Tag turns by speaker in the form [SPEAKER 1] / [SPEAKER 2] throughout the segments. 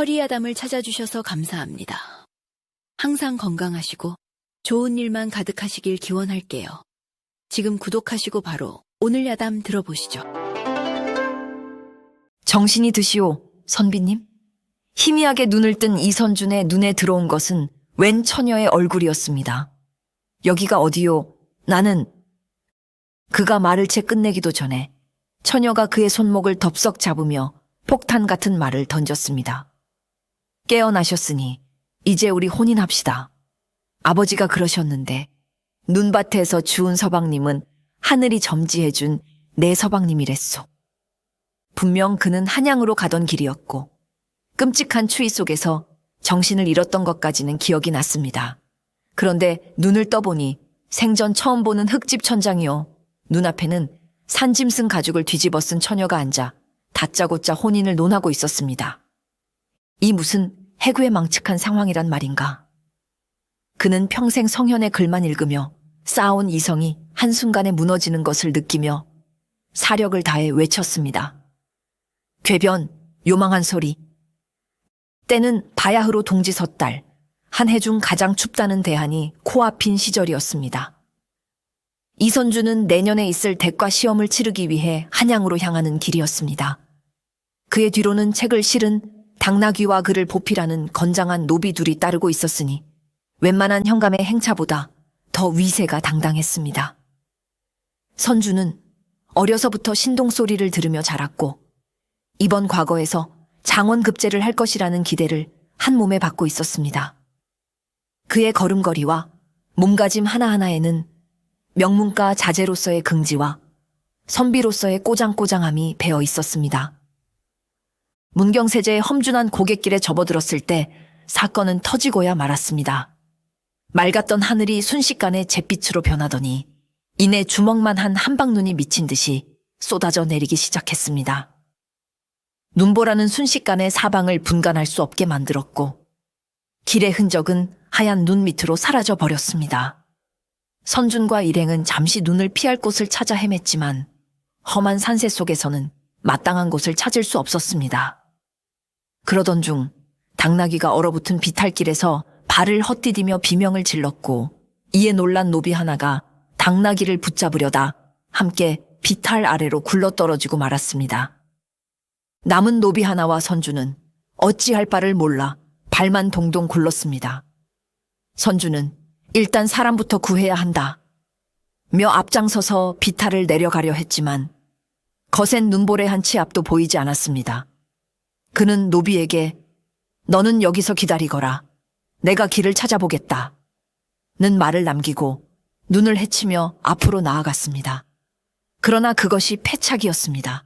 [SPEAKER 1] 허리야담을 찾아주셔서 감사합니다. 항상 건강하시고 좋은 일만 가득하시길 기원할게요. 지금 구독하시고 바로 오늘 야담 들어보시죠.
[SPEAKER 2] 정신이 드시오, 선비님. 희미하게 눈을 뜬 이선준의 눈에 들어온 것은 웬 처녀의 얼굴이었습니다. 여기가 어디요? 나는... 그가 말을 채 끝내기도 전에 처녀가 그의 손목을 덥석 잡으며 폭탄 같은 말을 던졌습니다. 깨어나셨으니 이제 우리 혼인합시다. 아버지가 그러셨는데 눈밭에서 주운 서방님은 하늘이 점지해준 내 서방님이랬소. 분명 그는 한양으로 가던 길이었고 끔찍한 추위 속에서 정신을 잃었던 것까지는 기억이 났습니다. 그런데 눈을 떠보니 생전 처음 보는 흙집 천장이요. 눈앞에는 산짐승 가죽을 뒤집어 쓴 처녀가 앉아 다짜고짜 혼인을 논하고 있었습니다. 이 무슨 해구에 망측한 상황이란 말인가. 그는 평생 성현의 글만 읽으며 쌓아온 이성이 한순간에 무너지는 것을 느끼며 사력을 다해 외쳤습니다. 궤변, 요망한 소리. 때는 바야흐로 동지 섣달, 한 해 중 가장 춥다는 대한이 코앞인 시절이었습니다. 이선주는 내년에 있을 대과 시험을 치르기 위해 한양으로 향하는 길이었습니다. 그의 뒤로는 책을 실은 당나귀와 그를 보필하는 건장한 노비 둘이 따르고 있었으니 웬만한 현감의 행차보다 더 위세가 당당했습니다. 선주는 어려서부터 신동소리를 들으며 자랐고 이번 과거에서 장원급제를 할 것이라는 기대를 한 몸에 받고 있었습니다. 그의 걸음걸이와 몸가짐 하나하나에는 명문가 자제로서의 긍지와 선비로서의 꼬장꼬장함이 배어 있었습니다. 문경세제의 험준한 고갯길에 접어들었을 때 사건은 터지고야 말았습니다. 맑았던 하늘이 순식간에 잿빛으로 변하더니 이내 주먹만 한 한방눈이 미친 듯이 쏟아져 내리기 시작했습니다. 눈보라는 순식간에 사방을 분간할 수 없게 만들었고 길의 흔적은 하얀 눈 밑으로 사라져 버렸습니다. 선준과 일행은 잠시 눈을 피할 곳을 찾아 헤맸지만 험한 산세 속에서는 마땅한 곳을 찾을 수 없었습니다. 그러던 중 당나귀가 얼어붙은 비탈길에서 발을 헛디디며 비명을 질렀고 이에 놀란 노비 하나가 당나귀를 붙잡으려다 함께 비탈 아래로 굴러떨어지고 말았습니다. 남은 노비 하나와 선주는 어찌할 바를 몰라 발만 동동 굴렀습니다. 선주는 일단 사람부터 구해야 한다 며 앞장서서 비탈을 내려가려 했지만 거센 눈보레 한 치 앞도 보이지 않았습니다. 그는 노비에게 너는 여기서 기다리거라. 내가 길을 찾아보겠다. 는 말을 남기고 눈을 헤치며 앞으로 나아갔습니다. 그러나 그것이 패착이었습니다.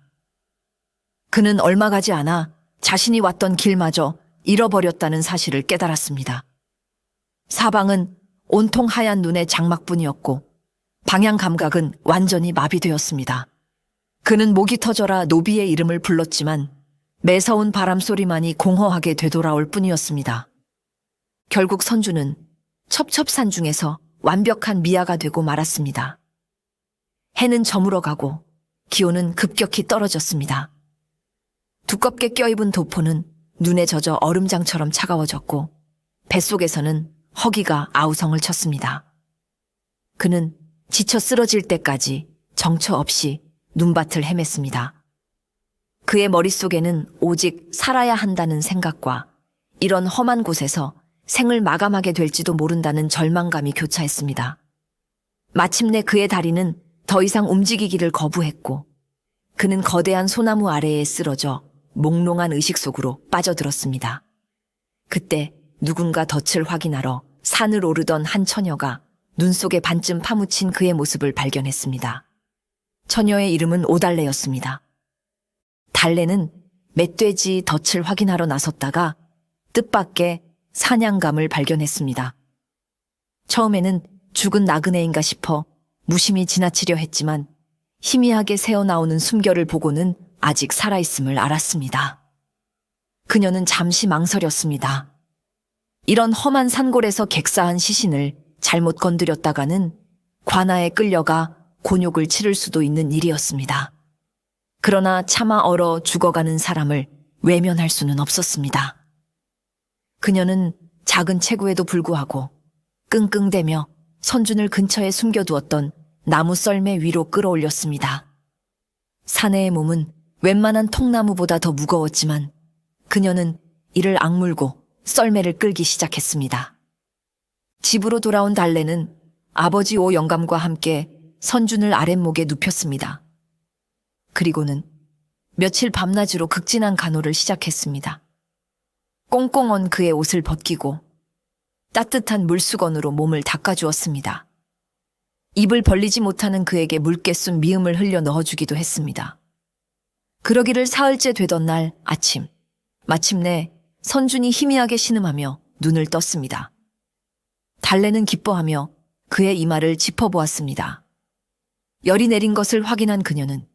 [SPEAKER 2] 그는 얼마 가지 않아 자신이 왔던 길마저 잃어버렸다는 사실을 깨달았습니다. 사방은 온통 하얀 눈의 장막뿐이었고 방향 감각은 완전히 마비되었습니다. 그는 목이 터져라 노비의 이름을 불렀지만 매서운 바람소리만이 공허하게 되돌아올 뿐이었습니다. 결국 선주는 첩첩산 중에서 완벽한 미아가 되고 말았습니다. 해는 저물어가고 기온은 급격히 떨어졌습니다. 두껍게 껴입은 도포는 눈에 젖어 얼음장처럼 차가워졌고 뱃속에서는 허기가 아우성을 쳤습니다. 그는 지쳐 쓰러질 때까지 정처 없이 눈밭을 헤맸습니다. 그의 머릿속에는 오직 살아야 한다는 생각과 이런 험한 곳에서 생을 마감하게 될지도 모른다는 절망감이 교차했습니다. 마침내 그의 다리는 더 이상 움직이기를 거부했고 그는 거대한 소나무 아래에 쓰러져 몽롱한 의식 속으로 빠져들었습니다. 그때 누군가 덫을 확인하러 산을 오르던 한 처녀가 눈 속에 반쯤 파묻힌 그의 모습을 발견했습니다. 처녀의 이름은 오달래였습니다. 달래는 멧돼지 덫을 확인하러 나섰다가 뜻밖의 사냥감을 발견했습니다. 처음에는 죽은 나그네인가 싶어 무심히 지나치려 했지만 희미하게 새어나오는 숨결을 보고는 아직 살아있음을 알았습니다. 그녀는 잠시 망설였습니다. 이런 험한 산골에서 객사한 시신을 잘못 건드렸다가는 관아에 끌려가 곤욕을 치를 수도 있는 일이었습니다. 그러나 차마 얼어 죽어가는 사람을 외면할 수는 없었습니다. 그녀는 작은 체구에도 불구하고 끙끙대며 선준을 근처에 숨겨두었던 나무 썰매 위로 끌어올렸습니다. 사내의 몸은 웬만한 통나무보다 더 무거웠지만 그녀는 이를 악물고 썰매를 끌기 시작했습니다. 집으로 돌아온 달래는 아버지 오 영감과 함께 선준을 아랫목에 눕혔습니다. 그리고는 며칠 밤낮으로 극진한 간호를 시작했습니다. 꽁꽁 언 그의 옷을 벗기고 따뜻한 물수건으로 몸을 닦아주었습니다. 입을 벌리지 못하는 그에게 물개 쓴 미음을 흘려 넣어주기도 했습니다. 그러기를 사흘째 되던 날 아침, 마침내 선준이 희미하게 신음하며 눈을 떴습니다. 달래는 기뻐하며 그의 이마를 짚어보았습니다. 열이 내린 것을 확인한 그녀는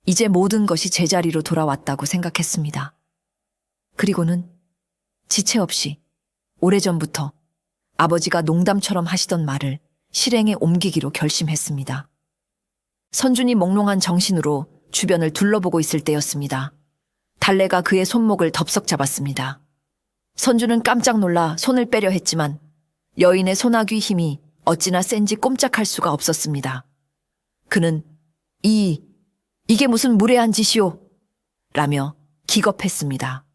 [SPEAKER 2] 이제 모든 것이 제자리로 돌아왔다고 생각했습니다. 그리고는 지체 없이 오래전부터 아버지가 농담처럼 하시던 말을 실행에 옮기기로 결심했습니다. 선준이 몽롱한 정신으로 주변을 둘러보고 있을 때였습니다. 달래가 그의 손목을 덥석 잡았습니다. 선준은 깜짝 놀라 손을 빼려 했지만 여인의 소나귀 힘이 어찌나 센지 꼼짝할 수가 없었습니다. 그는 이게 무슨 무례한 짓이오? 라며 기겁했습니다.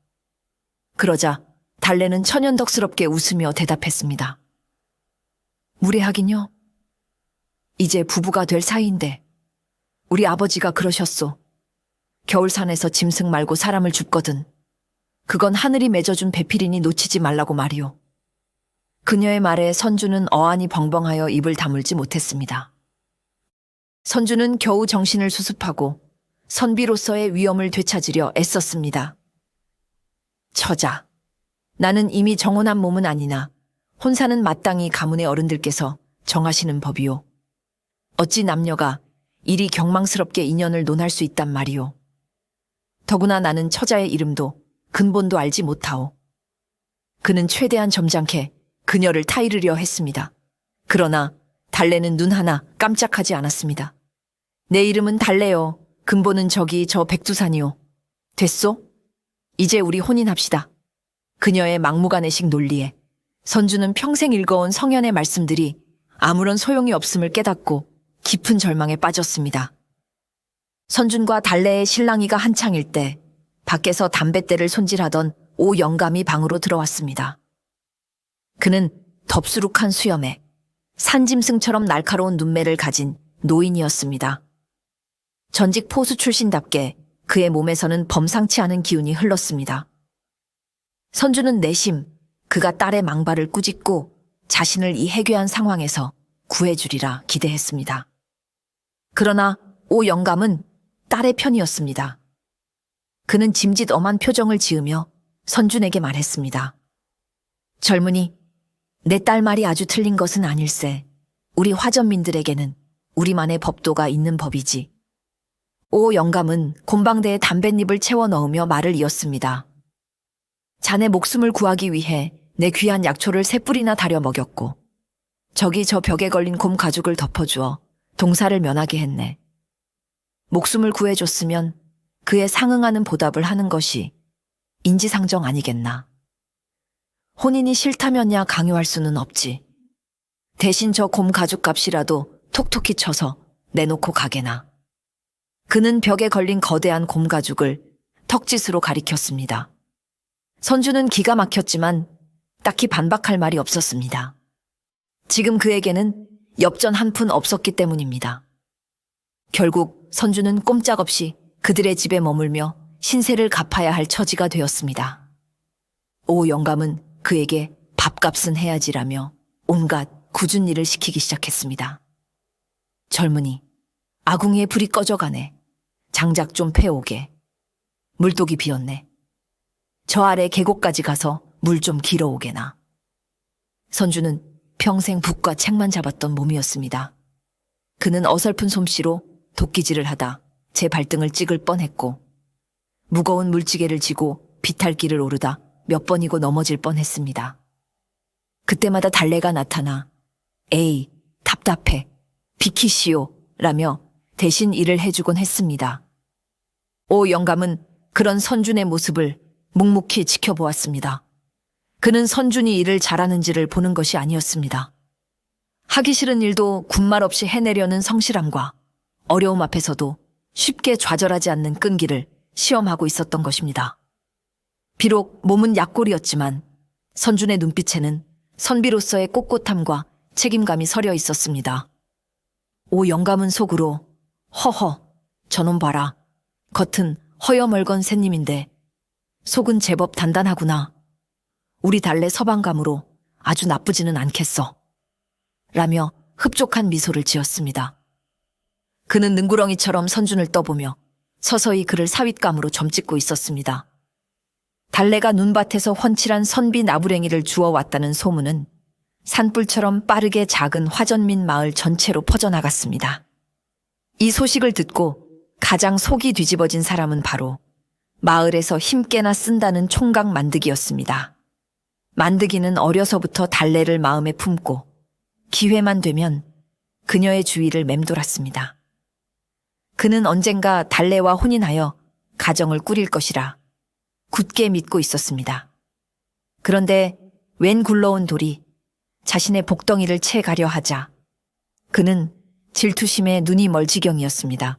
[SPEAKER 2] 그러자 달래는 천연덕스럽게 웃으며 대답했습니다. 무례하긴요. 이제 부부가 될 사이인데 우리 아버지가 그러셨소. 겨울산에서 짐승 말고 사람을 줍거든. 그건 하늘이 맺어준 배필이니 놓치지 말라고 말이오. 그녀의 말에 선주는 어안이 벙벙하여 입을 다물지 못했습니다. 선주는 겨우 정신을 수습하고 선비로서의 위엄을 되찾으려 애썼습니다. 처자, 나는 이미 정혼한 몸은 아니나 혼사는 마땅히 가문의 어른들께서 정하시는 법이오. 어찌 남녀가 이리 경망스럽게 인연을 논할 수 있단 말이오. 더구나 나는 처자의 이름도 근본도 알지 못하오. 그는 최대한 점잖게 그녀를 타이르려 했습니다. 그러나 달래는 눈 하나 깜짝하지 않았습니다. 내 이름은 달래요. 근본은 저기 저 백두산이오. 됐소? 이제 우리 혼인합시다. 그녀의 막무가내식 논리에 선주는 평생 읽어온 성현의 말씀들이 아무런 소용이 없음을 깨닫고 깊은 절망에 빠졌습니다. 선준과 달래의 실랑이가 한창일 때 밖에서 담뱃대를 손질하던 오 영감이 방으로 들어왔습니다. 그는 덥수룩한 수염에 산짐승처럼 날카로운 눈매를 가진 노인이었습니다. 전직 포수 출신답게 그의 몸에서는 범상치 않은 기운이 흘렀습니다. 선주는 내심 그가 딸의 망발을 꾸짖고 자신을 이 해괴한 상황에서 구해주리라 기대했습니다. 그러나 오 영감은 딸의 편이었습니다. 그는 짐짓 엄한 표정을 지으며 선준에게 말했습니다. 젊은이, 내 딸 말이 아주 틀린 것은 아닐세. 우리 화전민들에게는 우리만의 법도가 있는 법이지. 오 영감은 곰방대에 담뱃잎을 채워 넣으며 말을 이었습니다. 자네 목숨을 구하기 위해 내 귀한 약초를 세 뿌리나 다려 먹였고 저기 저 벽에 걸린 곰 가죽을 덮어주어 동사를 면하게 했네. 목숨을 구해줬으면 그에 상응하는 보답을 하는 것이 인지상정 아니겠나. 혼인이 싫다면야 강요할 수는 없지. 대신 저 곰 가죽 값이라도 톡톡히 쳐서 내놓고 가게나. 그는 벽에 걸린 거대한 곰 가죽을 턱짓으로 가리켰습니다. 선주는 기가 막혔지만 딱히 반박할 말이 없었습니다. 지금 그에게는 엽전 한 푼 없었기 때문입니다. 결국 선주는 꼼짝없이 그들의 집에 머물며 신세를 갚아야 할 처지가 되었습니다. 오 영감은 그에게 밥값은 해야지라며 온갖 굳은 일을 시키기 시작했습니다. 젊은이, 아궁이에 불이 꺼져가네. 장작 좀 패오게. 물독이 비었네. 저 아래 계곡까지 가서 물 좀 길어오게나. 선주는 평생 북과 책만 잡았던 몸이었습니다. 그는 어설픈 솜씨로 도끼질을 하다 제 발등을 찍을 뻔했고 무거운 물지개를 지고 비탈길을 오르다 몇 번이고 넘어질 뻔했습니다. 그때마다 달래가 나타나 에이 답답해 비키시오 라며 대신 일을 해주곤 했습니다. 오 영감은 그런 선준의 모습을 묵묵히 지켜보았습니다. 그는 선준이 일을 잘하는지를 보는 것이 아니었습니다. 하기 싫은 일도 군말 없이 해내려는 성실함과 어려움 앞에서도 쉽게 좌절하지 않는 끈기를 시험하고 있었던 것입니다. 비록 몸은 약골이었지만 선준의 눈빛에는 선비로서의 꼿꼿함과 책임감이 서려 있었습니다. 오 영감은 속으로 허허 저놈 봐라. 겉은 허여멀건 샌님인데 속은 제법 단단하구나. 우리 달래 서방감으로 아주 나쁘지는 않겠어. 라며 흡족한 미소를 지었습니다. 그는 능구렁이처럼 선준을 떠보며 서서히 그를 사윗감으로 점찍고 있었습니다. 달래가 눈밭에서 훤칠한 선비 나부랭이를 주워왔다는 소문은 산불처럼 빠르게 작은 화전민 마을 전체로 퍼져나갔습니다. 이 소식을 듣고 가장 속이 뒤집어진 사람은 바로 마을에서 힘께나 쓴다는 총각 만드기였습니다. 만드기는 어려서부터 달래를 마음에 품고 기회만 되면 그녀의 주위를 맴돌았습니다. 그는 언젠가 달래와 혼인하여 가정을 꾸릴 것이라 굳게 믿고 있었습니다. 그런데 웬 굴러온 돌이 자신의 복덩이를 채 가려 하자 그는 질투심에 눈이 멀지경이었습니다.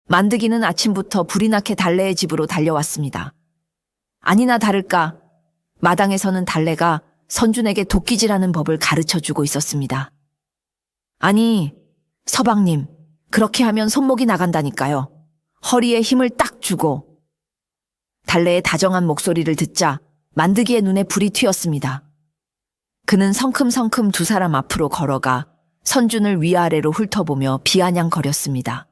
[SPEAKER 2] 만드기는 아침부터 불이 나게 달래의 집으로 달려왔습니다. 아니나 다를까 마당에서는 달래가 선준에게 도끼질하는 법을 가르쳐주고 있었습니다. 아니, 서방님, 그렇게 하면 손목이 나간다니까요. 허리에 힘을 딱 주고. 달래의 다정한 목소리를 듣자 만드기의 눈에 불이 튀었습니다. 그는 성큼성큼 두 사람 앞으로 걸어가 선준을 위아래로 훑어보며 비아냥거렸습니다.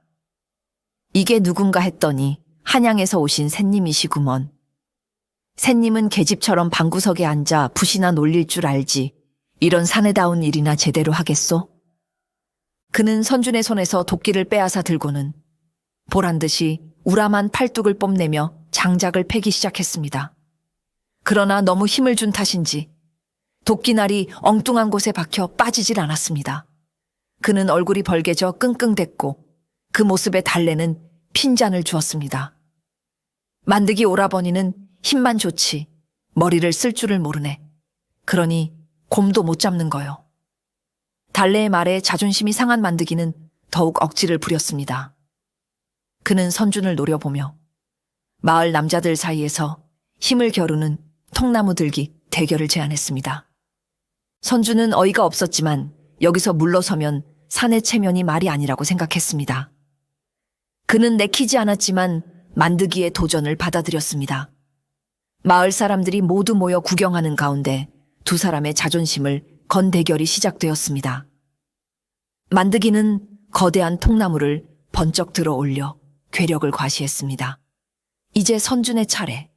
[SPEAKER 2] 이게 누군가 했더니 한양에서 오신 샌님이시구먼. 샌님은 계집처럼 방구석에 앉아 붓이나 놀릴 줄 알지. 이런 사내다운 일이나 제대로 하겠소? 그는 선준의 손에서 도끼를 빼앗아 들고는 보란듯이 우람한 팔뚝을 뽐내며 장작을 패기 시작했습니다. 그러나 너무 힘을 준 탓인지 도끼날이 엉뚱한 곳에 박혀 빠지질 않았습니다. 그는 얼굴이 벌개져 끙끙댔고 그 모습에 달래는 핀잔을 주었습니다. 만드기 오라버니는 힘만 좋지 머리를 쓸 줄을 모르네. 그러니 곰도 못 잡는 거요. 달래의 말에 자존심이 상한 만드기는 더욱 억지를 부렸습니다. 그는 선준을 노려보며 마을 남자들 사이에서 힘을 겨루는 통나무 들기 대결을 제안했습니다. 선준은 어이가 없었지만 여기서 물러서면 사내 체면이 말이 아니라고 생각했습니다. 그는 내키지 않았지만 만드기의 도전을 받아들였습니다. 마을 사람들이 모두 모여 구경하는 가운데 두 사람의 자존심을 건 대결이 시작되었습니다. 만드기는 거대한 통나무를 번쩍 들어 올려 괴력을 과시했습니다. 이제 선준의 차례.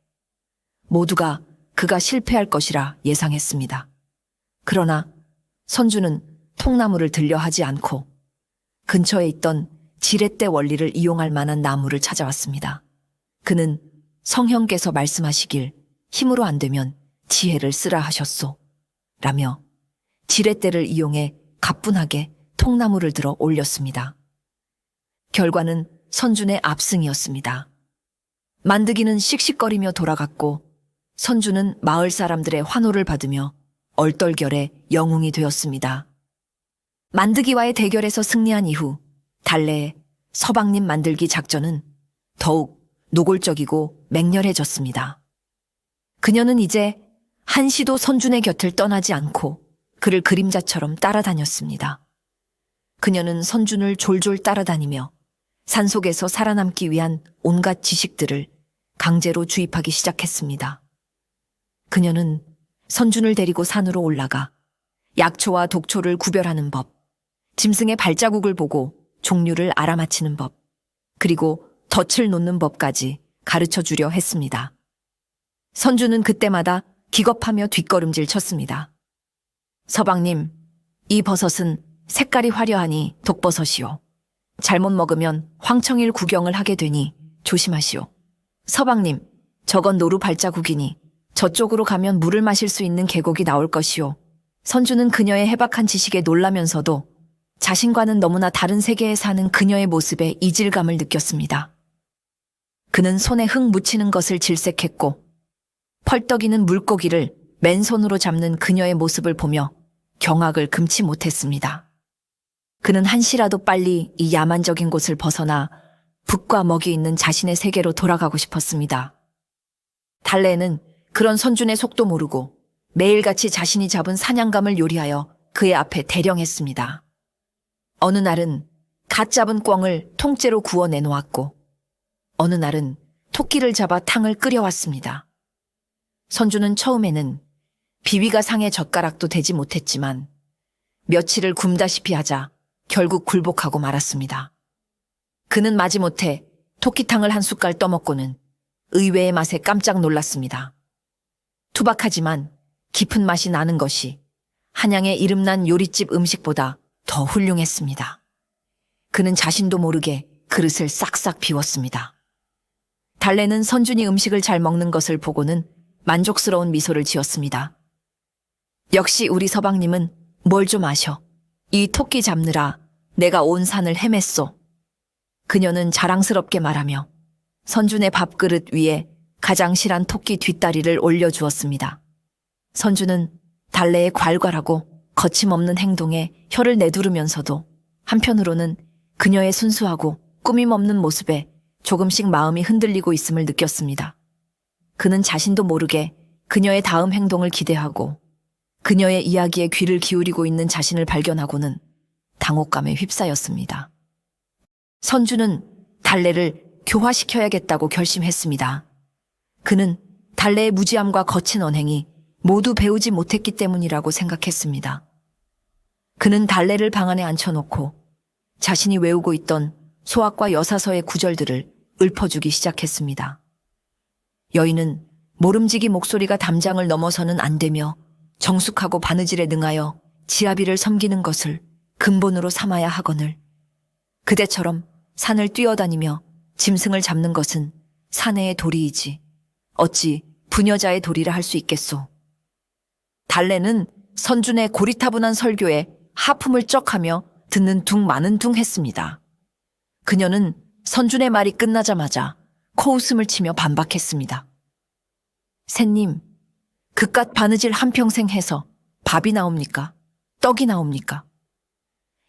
[SPEAKER 2] 모두가 그가 실패할 것이라 예상했습니다. 그러나 선준은 통나무를 들려 하지 않고 근처에 있던 지렛대 원리를 이용할 만한 나무를 찾아왔습니다. 그는 성형께서 말씀하시길 힘으로 안 되면 지혜를 쓰라 하셨소. 라며 지렛대를 이용해 가뿐하게 통나무를 들어 올렸습니다. 결과는 선준의 압승이었습니다. 만드기는 씩씩거리며 돌아갔고 선준은 마을 사람들의 환호를 받으며 얼떨결에 영웅이 되었습니다. 만드기와의 대결에서 승리한 이후 달래의 서방님 만들기 작전은 더욱 노골적이고 맹렬해졌습니다. 그녀는 이제 한시도 선준의 곁을 떠나지 않고 그를 그림자처럼 따라다녔습니다. 그녀는 선준을 졸졸 따라다니며 산속에서 살아남기 위한 온갖 지식들을 강제로 주입하기 시작했습니다. 그녀는 선준을 데리고 산으로 올라가 약초와 독초를 구별하는 법, 짐승의 발자국을 보고 종류를 알아맞히는 법, 그리고 덫을 놓는 법까지 가르쳐 주려 했습니다. 선준은 그때마다 기겁하며 뒷걸음질 쳤습니다. 서방님, 이 버섯은 색깔이 화려하니 독버섯이요. 잘못 먹으면 황청일 구경을 하게 되니 조심하시오. 서방님, 저건 노루 발자국이니 저쪽으로 가면 물을 마실 수 있는 계곡이 나올 것이오. 선주는 그녀의 해박한 지식에 놀라면서도 자신과는 너무나 다른 세계에 사는 그녀의 모습에 이질감을 느꼈습니다. 그는 손에 흙 묻히는 것을 질색했고 펄떡이는 물고기를 맨손으로 잡는 그녀의 모습을 보며 경악을 금치 못했습니다. 그는 한시라도 빨리 이 야만적인 곳을 벗어나 북과 먹이 있는 자신의 세계로 돌아가고 싶었습니다. 달래는 그런 선준의 속도 모르고 매일같이 자신이 잡은 사냥감을 요리하여 그의 앞에 대령했습니다. 어느 날은 갓 잡은 꿩을 통째로 구워 내놓았고 어느 날은 토끼를 잡아 탕을 끓여왔습니다. 선주는 처음에는 비위가 상해 젓가락도 대지 못했지만 며칠을 굶다시피 하자 결국 굴복하고 말았습니다. 그는 마지못해 토끼탕을 한 숟갈 떠먹고는 의외의 맛에 깜짝 놀랐습니다. 투박하지만 깊은 맛이 나는 것이 한양의 이름난 요리집 음식보다 더 훌륭했습니다. 그는 자신도 모르게 그릇을 싹싹 비웠습니다. 달래는 선준이 음식을 잘 먹는 것을 보고는 만족스러운 미소를 지었습니다. 역시 우리 서방님은 뭘 좀 아셔. 이 토끼 잡느라 내가 온 산을 헤맸소. 그녀는 자랑스럽게 말하며 선준의 밥그릇 위에 가장 실한 토끼 뒷다리를 올려주었습니다. 선준은 달래의 괄괄하고 거침없는 행동에 혀를 내두르면서도 한편으로는 그녀의 순수하고 꾸밈없는 모습에 조금씩 마음이 흔들리고 있음을 느꼈습니다. 그는 자신도 모르게 그녀의 다음 행동을 기대하고 그녀의 이야기에 귀를 기울이고 있는 자신을 발견하고는 당혹감에 휩싸였습니다. 선주는 달래를 교화시켜야겠다고 결심했습니다. 그는 달래의 무지함과 거친 언행이 모두 배우지 못했기 때문이라고 생각했습니다. 그는 달래를 방 안에 앉혀놓고 자신이 외우고 있던 소학과 여사서의 구절들을 읊어주기 시작했습니다. 여인은 모름지기 목소리가 담장을 넘어서는 안 되며 정숙하고 바느질에 능하여 지아비를 섬기는 것을 근본으로 삼아야 하거늘 그대처럼 산을 뛰어다니며 짐승을 잡는 것은 사내의 도리이지 어찌 부녀자의 도리라 할 수 있겠소. 달래는 선준의 고리타분한 설교에 하품을 쩍하며 듣는 둥 마는 둥 했습니다. 그녀는 선준의 말이 끝나자마자 코웃음을 치며 반박했습니다. 새님, 그깟 바느질 한평생 해서 밥이 나옵니까? 떡이 나옵니까?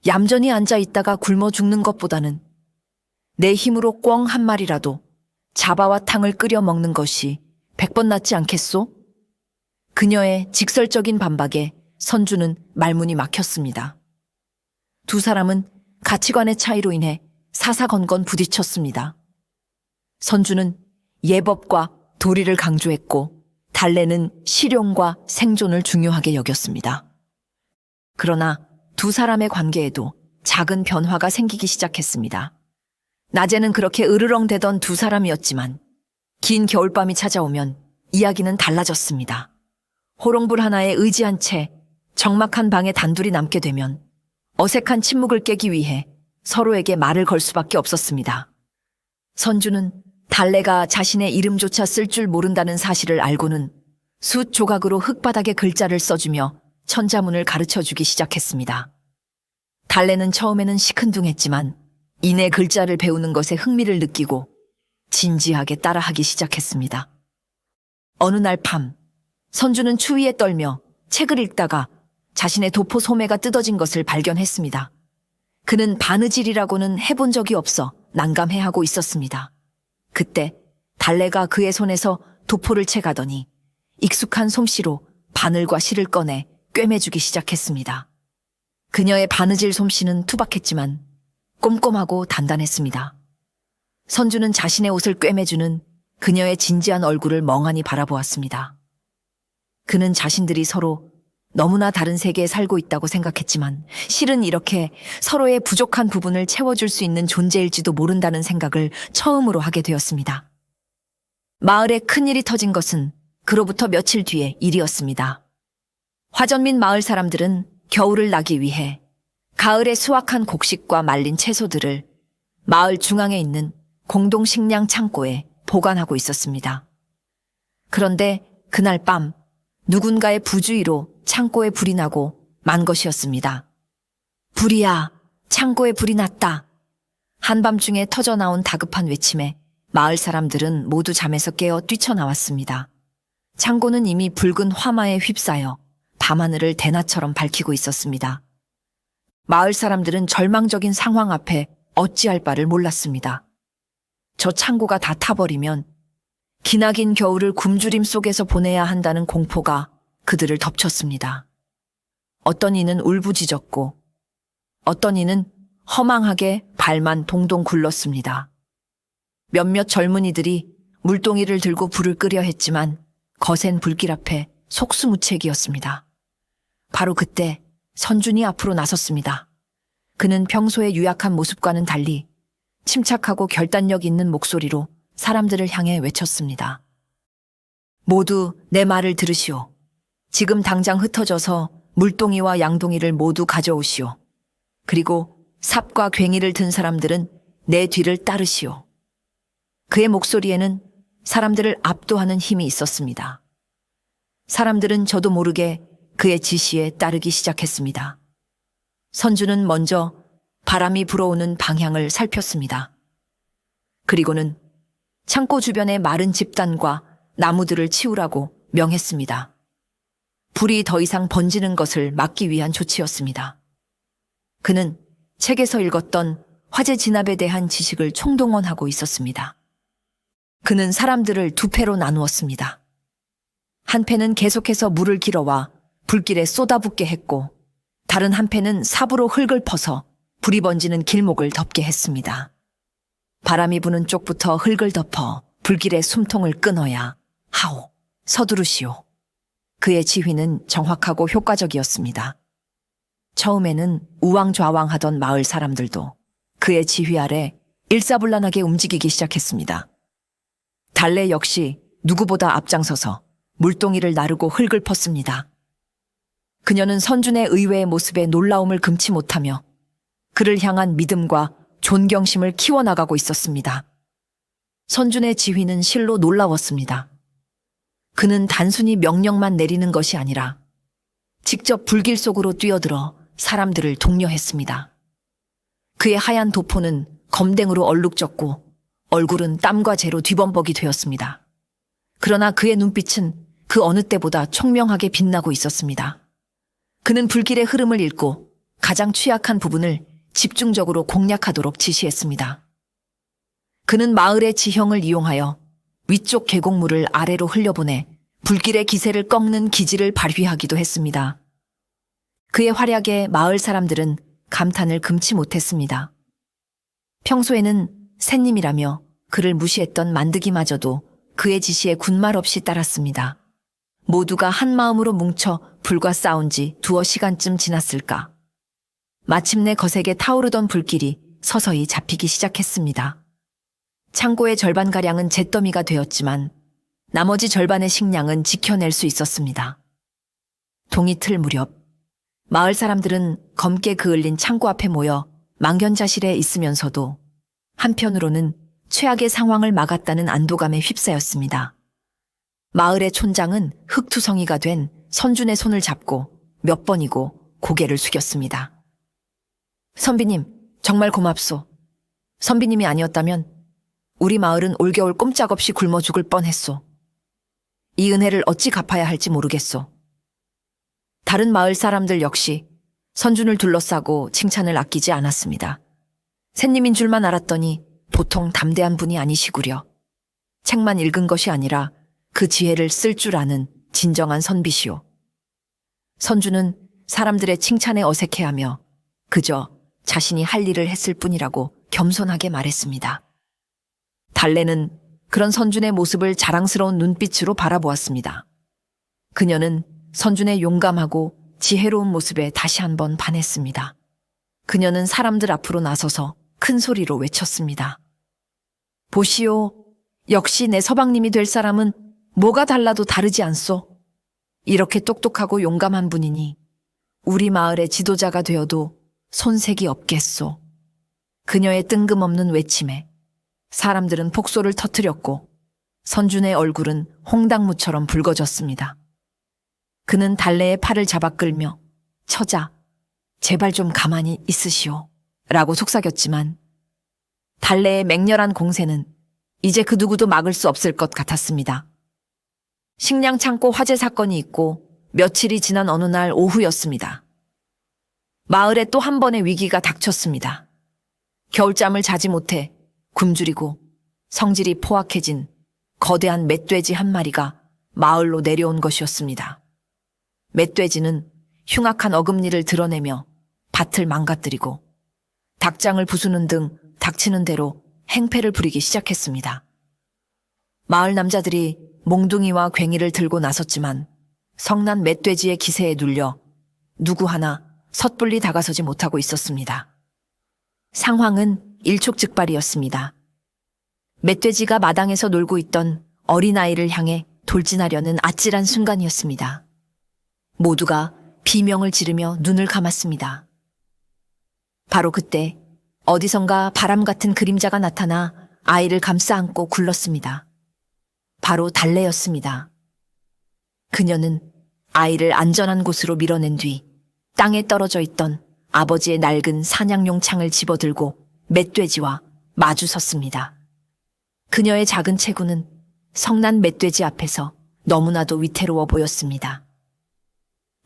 [SPEAKER 2] 얌전히 앉아 있다가 굶어 죽는 것보다는 내 힘으로 꿩 한 마리라도 잡아와 탕을 끓여 먹는 것이 100번 낫지 않겠소? 그녀의 직설적인 반박에 선주는 말문이 막혔습니다. 두 사람은 가치관의 차이로 인해 사사건건 부딪혔습니다. 선주는 예법과 도리를 강조했고 달래는 실용과 생존을 중요하게 여겼습니다. 그러나 두 사람의 관계에도 작은 변화가 생기기 시작했습니다. 낮에는 그렇게 으르렁대던 두 사람이었지만 긴 겨울밤이 찾아오면 이야기는 달라졌습니다. 호롱불 하나에 의지한 채 적막한 방에 단둘이 남게 되면 어색한 침묵을 깨기 위해 서로에게 말을 걸 수밖에 없었습니다. 선주는 달래가 자신의 이름조차 쓸 줄 모른다는 사실을 알고는 숯 조각으로 흙바닥에 글자를 써주며 천자문을 가르쳐주기 시작했습니다. 달래는 처음에는 시큰둥했지만 이내 글자를 배우는 것에 흥미를 느끼고 진지하게 따라하기 시작했습니다. 어느 날 밤, 선주는 추위에 떨며 책을 읽다가 자신의 도포 소매가 뜯어진 것을 발견했습니다. 그는 바느질이라고는 해본 적이 없어 난감해하고 있었습니다. 그때 달래가 그의 손에서 도포를 채가더니 익숙한 솜씨로 바늘과 실을 꺼내 꿰매주기 시작했습니다. 그녀의 바느질 솜씨는 투박했지만 꼼꼼하고 단단했습니다. 선주는 자신의 옷을 꿰매주는 그녀의 진지한 얼굴을 멍하니 바라보았습니다. 그는 자신들이 서로 너무나 다른 세계에 살고 있다고 생각했지만 실은 이렇게 서로의 부족한 부분을 채워줄 수 있는 존재일지도 모른다는 생각을 처음으로 하게 되었습니다. 마을에 큰일이 터진 것은 그로부터 며칠 뒤의 일이었습니다. 화전민 마을 사람들은 겨울을 나기 위해 가을에 수확한 곡식과 말린 채소들을 마을 중앙에 있는 공동 식량 창고에 보관하고 있었습니다. 그런데 그날 밤 누군가의 부주의로 창고에 불이 나고 만 것이었습니다. 불이야! 창고에 불이 났다! 한밤중에 터져나온 다급한 외침에 마을 사람들은 모두 잠에서 깨어 뛰쳐나왔습니다. 창고는 이미 붉은 화마에 휩싸여 밤하늘을 대낮처럼 밝히고 있었습니다. 마을 사람들은 절망적인 상황 앞에 어찌할 바를 몰랐습니다. 저 창고가 다 타버리면 기나긴 겨울을 굶주림 속에서 보내야 한다는 공포가 그들을 덮쳤습니다. 어떤 이는 울부짖었고 어떤 이는 허망하게 발만 동동 굴렀습니다. 몇몇 젊은이들이 물동이를 들고 불을 끄려 했지만 거센 불길 앞에 속수무책이었습니다. 바로 그때 선준이 앞으로 나섰습니다. 그는 평소의 유약한 모습과는 달리 침착하고 결단력 있는 목소리로 사람들을 향해 외쳤습니다. 모두 내 말을 들으시오. 지금 당장 흩어져서 물동이와 양동이를 모두 가져오시오. 그리고 삽과 괭이를 든 사람들은 내 뒤를 따르시오. 그의 목소리에는 사람들을 압도하는 힘이 있었습니다. 사람들은 저도 모르게 그의 지시에 따르기 시작했습니다. 선주는 먼저 바람이 불어오는 방향을 살폈습니다. 그리고는 창고 주변의 마른 집단과 나무들을 치우라고 명했습니다. 불이 더 이상 번지는 것을 막기 위한 조치였습니다. 그는 책에서 읽었던 화재 진압에 대한 지식을 총동원하고 있었습니다. 그는 사람들을 두 패로 나누었습니다. 한 패는 계속해서 물을 길어와 불길에 쏟아붓게 했고 다른 한 패는 삽으로 흙을 퍼서 불이 번지는 길목을 덮게 했습니다. 바람이 부는 쪽부터 흙을 덮어 불길의 숨통을 끊어야 하오, 서두르시오. 그의 지휘는 정확하고 효과적이었습니다. 처음에는 우왕좌왕하던 마을 사람들도 그의 지휘 아래 일사불란하게 움직이기 시작했습니다. 달래 역시 누구보다 앞장서서 물동이를 나르고 흙을 펐습니다. 그녀는 선준의 의외의 모습에 놀라움을 금치 못하며 그를 향한 믿음과 존경심을 키워나가고 있었습니다. 선준의 지휘는 실로 놀라웠습니다. 그는 단순히 명령만 내리는 것이 아니라 직접 불길 속으로 뛰어들어 사람들을 독려했습니다. 그의 하얀 도포는 검댕으로 얼룩졌고 얼굴은 땀과 재로 뒤범벅이 되었습니다. 그러나 그의 눈빛은 그 어느 때보다 총명하게 빛나고 있었습니다. 그는 불길의 흐름을 읽고 가장 취약한 부분을 집중적으로 공략하도록 지시했습니다. 그는 마을의 지형을 이용하여 위쪽 계곡물을 아래로 흘려보내 불길의 기세를 꺾는 기지를 발휘하기도 했습니다. 그의 활약에 마을 사람들은 감탄을 금치 못했습니다. 평소에는 새님이라며 그를 무시했던 만드기마저도 그의 지시에 군말 없이 따랐습니다. 모두가 한 마음으로 뭉쳐 불과 싸운 지 두어 시간쯤 지났을까. 마침내 거세게 타오르던 불길이 서서히 잡히기 시작했습니다. 창고의 절반가량은 잿더미가 되었지만 나머지 절반의 식량은 지켜낼 수 있었습니다. 동이틀 무렵 마을 사람들은 검게 그을린 창고 앞에 모여 망견자실에 있으면서도 한편으로는 최악의 상황을 막았다는 안도감에 휩싸였습니다. 마을의 촌장은 흙투성이가 된 선준의 손을 잡고 몇 번이고 고개를 숙였습니다. 선비님, 정말 고맙소. 선비님이 아니었다면 우리 마을은 올겨울 꼼짝없이 굶어 죽을 뻔했소. 이 은혜를 어찌 갚아야 할지 모르겠소. 다른 마을 사람들 역시 선준을 둘러싸고 칭찬을 아끼지 않았습니다. 새님인 줄만 알았더니 보통 담대한 분이 아니시구려. 책만 읽은 것이 아니라 그 지혜를 쓸 줄 아는 진정한 선비시오. 선준은 사람들의 칭찬에 어색해하며 그저 자신이 할 일을 했을 뿐이라고 겸손하게 말했습니다. 달래는 그런 선준의 모습을 자랑스러운 눈빛으로 바라보았습니다. 그녀는 선준의 용감하고 지혜로운 모습에 다시 한번 반했습니다. 그녀는 사람들 앞으로 나서서 큰 소리로 외쳤습니다. 보시오, 역시 내 서방님이 될 사람은 뭐가 달라도 다르지 않소. 이렇게 똑똑하고 용감한 분이니 우리 마을의 지도자가 되어도 손색이 없겠소. 그녀의 뜬금없는 외침에 사람들은 폭소를 터뜨렸고 선준의 얼굴은 홍당무처럼 붉어졌습니다. 그는 달래의 팔을 잡아 끌며 처자, 제발 좀 가만히 있으시오. 라고 속삭였지만 달래의 맹렬한 공세는 이제 그 누구도 막을 수 없을 것 같았습니다. 식량 창고 화재 사건이 있고 며칠이 지난 어느 날 오후였습니다. 마을에 또 한 번의 위기가 닥쳤습니다. 겨울잠을 자지 못해 굶주리고 성질이 포악해진 거대한 멧돼지 한 마리가 마을로 내려온 것이었습니다. 멧돼지는 흉악한 어금니를 드러내며 밭을 망가뜨리고 닭장을 부수는 등 닥치는 대로 행패를 부리기 시작했습니다. 마을 남자들이 몽둥이와 괭이를 들고 나섰지만 성난 멧돼지의 기세에 눌려 누구 하나 섣불리 다가서지 못하고 있었습니다. 상황은 일촉즉발이었습니다. 멧돼지가 마당에서 놀고 있던 어린아이를 향해 돌진하려는 아찔한 순간이었습니다. 모두가 비명을 지르며 눈을 감았습니다. 바로 그때 어디선가 바람 같은 그림자가 나타나 아이를 감싸 안고 굴렀습니다. 바로 달래였습니다. 그녀는 아이를 안전한 곳으로 밀어낸 뒤 땅에 떨어져 있던 아버지의 낡은 사냥용 창을 집어들고 멧돼지와 마주 섰습니다. 그녀의 작은 체구는 성난 멧돼지 앞에서 너무나도 위태로워 보였습니다.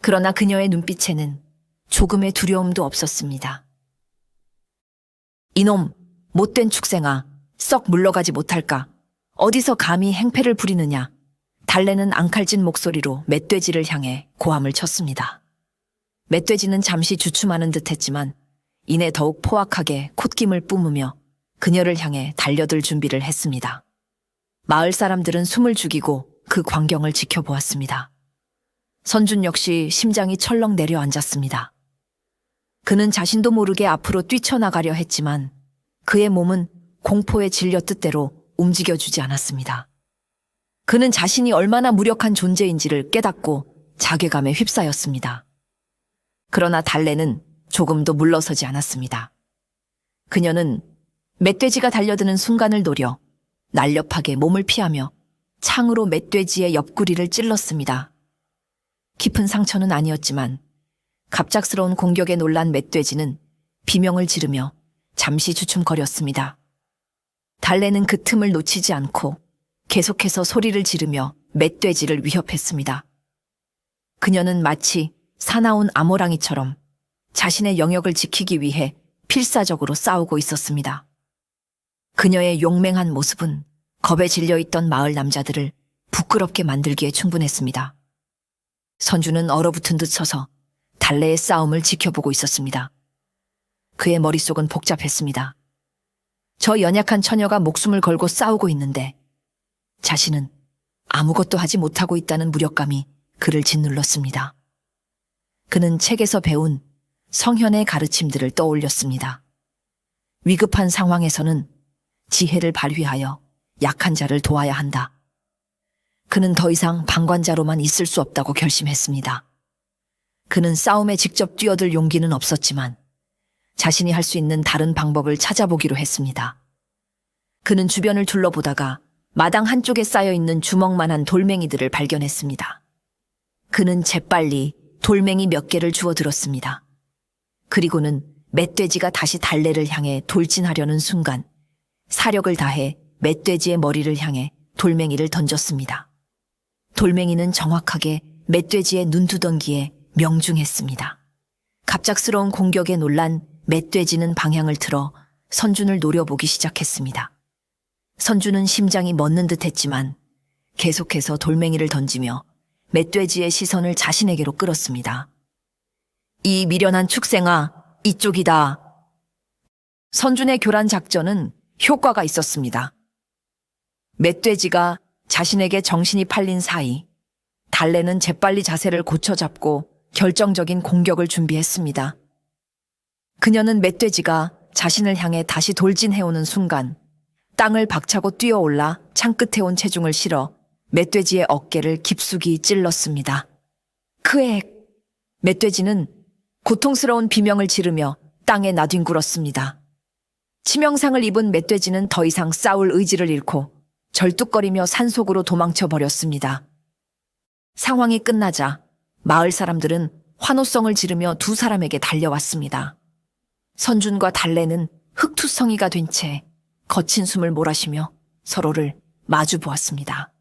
[SPEAKER 2] 그러나 그녀의 눈빛에는 조금의 두려움도 없었습니다. 이놈, 못된 축생아, 썩 물러가지 못할까? 어디서 감히 행패를 부리느냐? 달래는 앙칼진 목소리로 멧돼지를 향해 고함을 쳤습니다. 멧돼지는 잠시 주춤하는 듯했지만 이내 더욱 포악하게 콧김을 뿜으며 그녀를 향해 달려들 준비를 했습니다. 마을 사람들은 숨을 죽이고 그 광경을 지켜보았습니다. 선준 역시 심장이 철렁 내려앉았습니다. 그는 자신도 모르게 앞으로 뛰쳐나가려 했지만 그의 몸은 공포에 질려 뜻대로 움직여주지 않았습니다. 그는 자신이 얼마나 무력한 존재인지를 깨닫고 자괴감에 휩싸였습니다. 그러나 달래는 조금도 물러서지 않았습니다. 그녀는 멧돼지가 달려드는 순간을 노려 날렵하게 몸을 피하며 창으로 멧돼지의 옆구리를 찔렀습니다. 깊은 상처는 아니었지만 갑작스러운 공격에 놀란 멧돼지는 비명을 지르며 잠시 주춤거렸습니다. 달래는 그 틈을 놓치지 않고 계속해서 소리를 지르며 멧돼지를 위협했습니다. 그녀는 마치 사나운 아모랑이처럼 자신의 영역을 지키기 위해 필사적으로 싸우고 있었습니다. 그녀의 용맹한 모습은 겁에 질려있던 마을 남자들을 부끄럽게 만들기에 충분했습니다. 선주는 얼어붙은 듯 서서 달래의 싸움을 지켜보고 있었습니다. 그의 머릿속은 복잡했습니다. 저 연약한 처녀가 목숨을 걸고 싸우고 있는데 자신은 아무것도 하지 못하고 있다는 무력감이 그를 짓눌렀습니다. 그는 책에서 배운 성현의 가르침들을 떠올렸습니다. 위급한 상황에서는 지혜를 발휘하여 약한 자를 도와야 한다. 그는 더 이상 방관자로만 있을 수 없다고 결심했습니다. 그는 싸움에 직접 뛰어들 용기는 없었지만 자신이 할 수 있는 다른 방법을 찾아보기로 했습니다. 그는 주변을 둘러보다가 마당 한쪽에 쌓여있는 주먹만한 돌멩이들을 발견했습니다. 그는 재빨리 돌멩이 몇 개를 주워들었습니다. 그리고는 멧돼지가 다시 달래를 향해 돌진하려는 순간 사력을 다해 멧돼지의 머리를 향해 돌멩이를 던졌습니다. 돌멩이는 정확하게 멧돼지의 눈두덩기에 명중했습니다. 갑작스러운 공격에 놀란 멧돼지는 방향을 틀어 선준을 노려보기 시작했습니다. 선준은 심장이 멎는 듯했지만 계속해서 돌멩이를 던지며 멧돼지의 시선을 자신에게로 끌었습니다. 이 미련한 축생아, 이쪽이다. 선준의 교란 작전은 효과가 있었습니다. 멧돼지가 자신에게 정신이 팔린 사이 달래는 재빨리 자세를 고쳐잡고 결정적인 공격을 준비했습니다. 그녀는 멧돼지가 자신을 향해 다시 돌진해오는 순간 땅을 박차고 뛰어올라 창끝에 온 체중을 실어 멧돼지의 어깨를 깊숙이 찔렀습니다. 크액! 멧돼지는 고통스러운 비명을 지르며 땅에 나뒹굴었습니다. 치명상을 입은 멧돼지는 더 이상 싸울 의지를 잃고 절뚝거리며 산속으로 도망쳐 버렸습니다. 상황이 끝나자 마을 사람들은 환호성을 지르며 두 사람에게 달려왔습니다. 선준과 달래는 흑투성이가 된 채 거친 숨을 몰아쉬며 서로를 마주 보았습니다.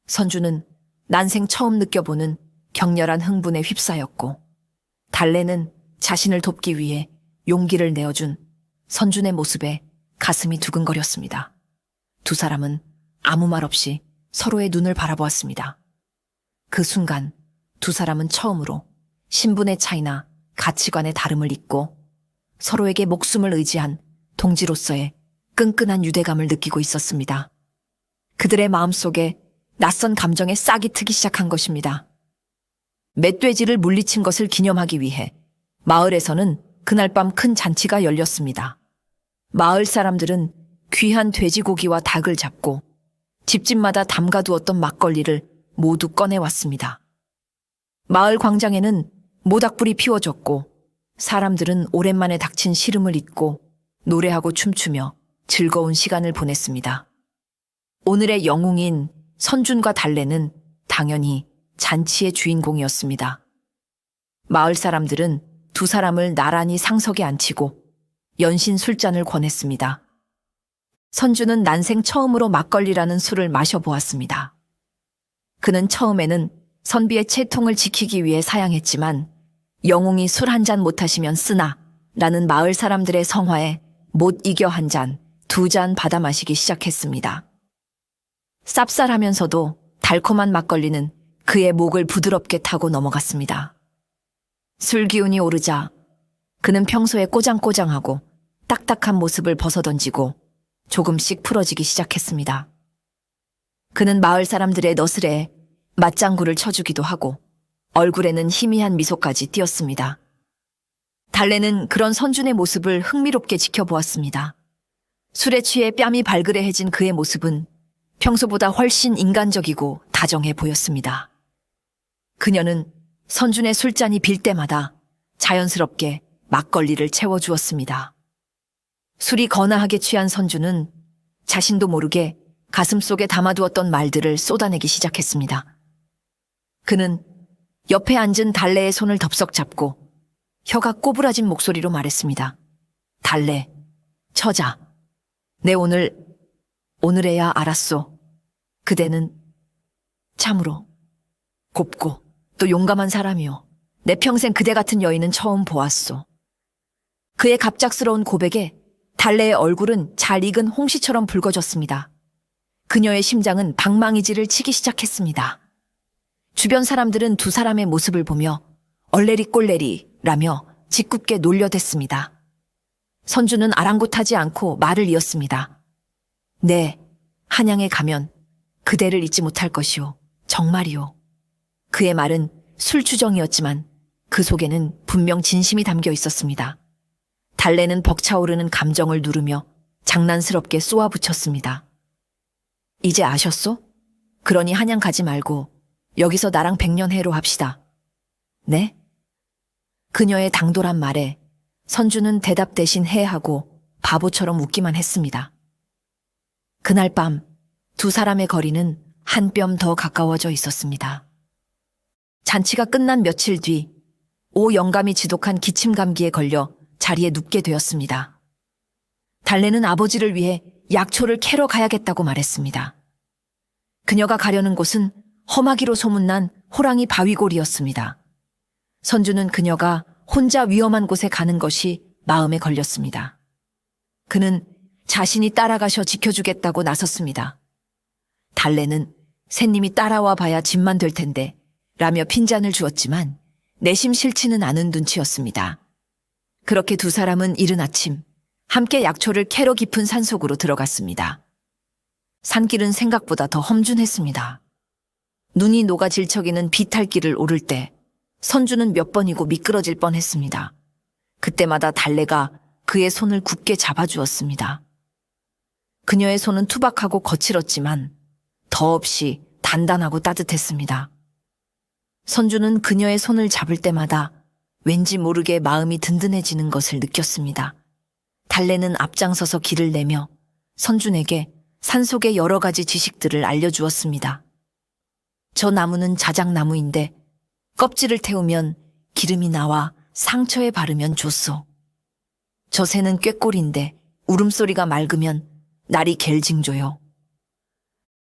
[SPEAKER 2] 선준은 난생 처음 느껴보는 격렬한 흥분에 휩싸였고, 달래는 자신을 돕기 위해 용기를 내어준 선준의 모습에 가슴이 두근거렸습니다. 두 사람은 아무 말 없이 서로의 눈을 바라보았습니다. 그 순간 두 사람은 처음으로 신분의 차이나 가치관의 다름을 잊고 서로에게 목숨을 의지한 동지로서의 끈끈한 유대감을 느끼고 있었습니다. 그들의 마음속에 낯선 감정에 싹이 트기 시작한 것입니다. 멧돼지를 물리친 것을 기념하기 위해 마을에서는 그날 밤 큰 잔치가 열렸습니다. 마을 사람들은 귀한 돼지고기와 닭을 잡고 집집마다 담가두었던 막걸리를 모두 꺼내왔습니다. 마을 광장에는 모닥불이 피워졌고 사람들은 오랜만에 닥친 시름을 잊고 노래하고 춤추며 즐거운 시간을 보냈습니다. 오늘의 영웅인 선준과 달래는 당연히 잔치의 주인공이었습니다. 마을 사람들은 두 사람을 나란히 상석에 앉히고 연신 술잔을 권했습니다. 선준은 난생 처음으로 막걸리라는 술을 마셔보았습니다. 그는 처음에는 선비의 채통을 지키기 위해 사양했지만 영웅이 술 한 잔 못하시면 쓰나 라는 마을 사람들의 성화에 못 이겨 한 잔, 두 잔 받아 마시기 시작했습니다. 쌉쌀하면서도 달콤한 막걸리는 그의 목을 부드럽게 타고 넘어갔습니다. 술 기운이 오르자 그는 평소에 꼬장꼬장하고 딱딱한 모습을 벗어던지고 조금씩 풀어지기 시작했습니다. 그는 마을 사람들의 너스레에 맞장구를 쳐주기도 하고 얼굴에는 희미한 미소까지 띄었습니다. 달래는 그런 선준의 모습을 흥미롭게 지켜보았습니다. 술에 취해 뺨이 발그레해진 그의 모습은 평소보다 훨씬 인간적이고 다정해 보였습니다. 그녀는 선준의 술잔이 빌 때마다 자연스럽게 막걸리를 채워주었습니다. 술이 거나하게 취한 선준은 자신도 모르게 가슴속에 담아두었던 말들을 쏟아내기 시작했습니다. 그는 옆에 앉은 달래의 손을 덥석 잡고 혀가 꼬부라진 목소리로 말했습니다. 달래, 처자, 내 오늘에야 알았소. 그대는 참으로 곱고 또 용감한 사람이요. 내 평생 그대 같은 여인은 처음 보았소. 그의 갑작스러운 고백에 달래의 얼굴은 잘 익은 홍시처럼 붉어졌습니다. 그녀의 심장은 방망이질을 치기 시작했습니다. 주변 사람들은 두 사람의 모습을 보며 얼레리 꼴레리라며 짓궂게 놀려댔습니다. 선주는 아랑곳하지 않고 말을 이었습니다. 네, 한양에 가면 그대를 잊지 못할 것이오. 정말이오. 그의 말은 술주정이었지만 그 속에는 분명 진심이 담겨 있었습니다. 달래는 벅차오르는 감정을 누르며 장난스럽게 쏘아붙였습니다. 이제 아셨소? 그러니 한양 가지 말고 여기서 나랑 백년해로 합시다. 네? 그녀의 당돌한 말에 선주는 대답 대신 해하고 바보처럼 웃기만 했습니다. 그날 밤 두 사람의 거리는 한 뼘 더 가까워져 있었습니다. 잔치가 끝난 며칠 뒤 영감이 지독한 기침 감기에 걸려 자리에 눕게 되었습니다. 달래는 아버지를 위해 약초를 캐러 가야겠다고 말했습니다. 그녀가 가려는 곳은 험하기로 소문난 호랑이 바위골이었습니다. 선주는 그녀가 혼자 위험한 곳에 가는 것이 마음에 걸렸습니다. 그는 자신이 따라가셔 지켜주겠다고 나섰습니다. 달래는 새님이 따라와 봐야 짐만 될 텐데 라며 핀잔을 주었지만 내심 싫지는 않은 눈치였습니다. 그렇게 두 사람은 이른 아침 함께 약초를 캐러 깊은 산속으로 들어갔습니다. 산길은 생각보다 더 험준했습니다. 눈이 녹아 질척이는 비탈길을 오를 때 선주는 몇 번이고 미끄러질 뻔했습니다. 그때마다 달래가 그의 손을 굳게 잡아주었습니다. 그녀의 손은 투박하고 거칠었지만 더없이 단단하고 따뜻했습니다. 선주는 그녀의 손을 잡을 때마다 왠지 모르게 마음이 든든해지는 것을 느꼈습니다. 달래는 앞장서서 길을 내며 선준에게 산속의 여러 가지 지식들을 알려주었습니다. 저 나무는 자작나무인데 껍질을 태우면 기름이 나와 상처에 바르면 좋소. 저 새는 꾀꼬리인데 울음소리가 맑으면 날이 갤징조요.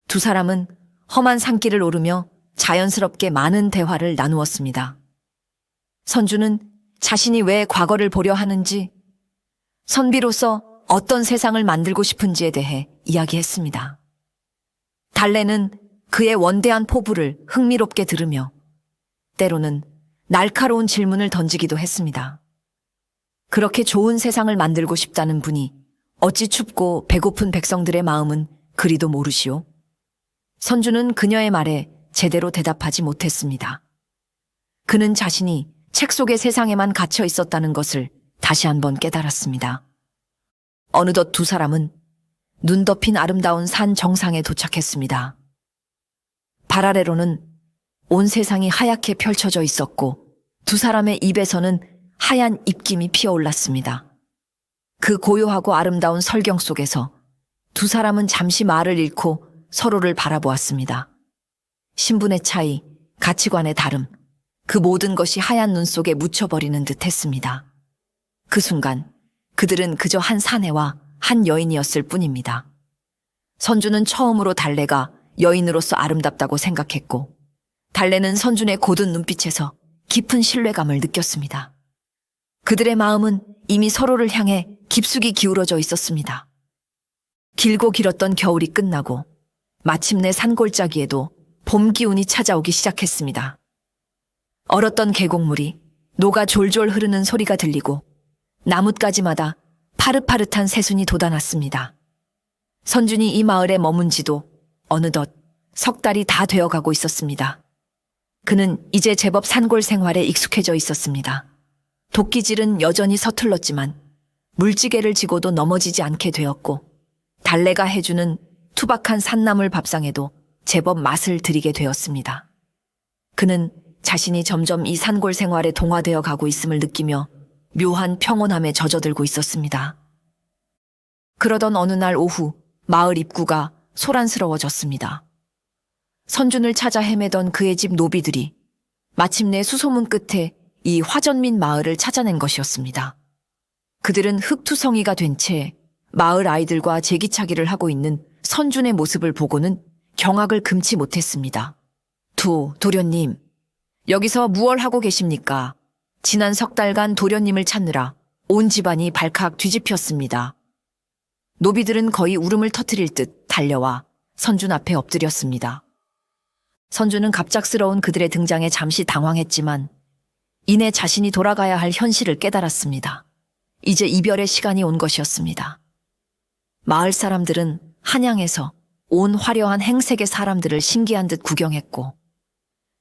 [SPEAKER 2] 두 사람은 험한 산길을 오르며 자연스럽게 많은 대화를 나누었습니다. 선주는 자신이 왜 과거를 보려 하는지, 선비로서 어떤 세상을 만들고 싶은지에 대해 이야기했습니다. 달래는 그의 원대한 포부를 흥미롭게 들으며 때로는 날카로운 질문을 던지기도 했습니다. 그렇게 좋은 세상을 만들고 싶다는 분이 어찌 춥고 배고픈 백성들의 마음은 그리도 모르시오? 선주는 그녀의 말에 제대로 대답하지 못했습니다. 그는 자신이 책 속의 세상에만 갇혀 있었다는 것을 다시 한번 깨달았습니다. 어느덧 두 사람은 눈 덮인 아름다운 산 정상에 도착했습니다. 발 아래로는 온 세상이 하얗게 펼쳐져 있었고 두 사람의 입에서는 하얀 입김이 피어올랐습니다. 그 고요하고 아름다운 설경 속에서 두 사람은 잠시 말을 잃고 서로를 바라보았습니다. 신분의 차이, 가치관의 다름, 그 모든 것이 하얀 눈 속에 묻혀버리는 듯 했습니다. 그 순간 그들은 그저 한 사내와 한 여인이었을 뿐입니다. 선주는 처음으로 달래가 여인으로서 아름답다고 생각했고 달래는 선준의 고든 눈빛에서 깊은 신뢰감을 느꼈습니다. 그들의 마음은 이미 서로를 향해 깊숙이 기울어져 있었습니다. 길고 길었던 겨울이 끝나고 마침내 산골짜기에도 봄 기운이 찾아오기 시작했습니다. 얼었던 계곡물이 녹아 졸졸 흐르는 소리가 들리고 나뭇가지마다 파릇파릇한 새순이 돋아났습니다. 선준이 이 마을에 머문 지도 어느덧 석 달이 다 되어가고 있었습니다. 그는 이제 제법 산골 생활에 익숙해져 있었습니다. 도끼질은 여전히 서툴렀지만 물지개를 지고도 넘어지지 않게 되었고 달래가 해주는 투박한 산나물 밥상에도 제법 맛을 들이게 되었습니다. 그는 자신이 점점 이 산골 생활에 동화되어 가고 있음을 느끼며 묘한 평온함에 젖어들고 있었습니다. 그러던 어느 날 오후 마을 입구가 소란스러워졌습니다. 선준을 찾아 헤매던 그의 집 노비들이 마침내 수소문 끝에 이 화전민 마을을 찾아낸 것이었습니다. 그들은 흙투성이가 된 채 마을 아이들과 제기차기를 하고 있는 선준의 모습을 보고는 경악을 금치 못했습니다. 도련님, 여기서 무얼 하고 계십니까? 지난 석 달간 도련님을 찾느라 온 집안이 발칵 뒤집혔습니다. 노비들은 거의 울음을 터뜨릴 듯 달려와 선준 앞에 엎드렸습니다. 선준은 갑작스러운 그들의 등장에 잠시 당황했지만 이내 자신이 돌아가야 할 현실을 깨달았습니다. 이제 이별의 시간이 온 것이었습니다. 마을 사람들은 한양에서 온 화려한 행색의 사람들을 신기한 듯 구경했고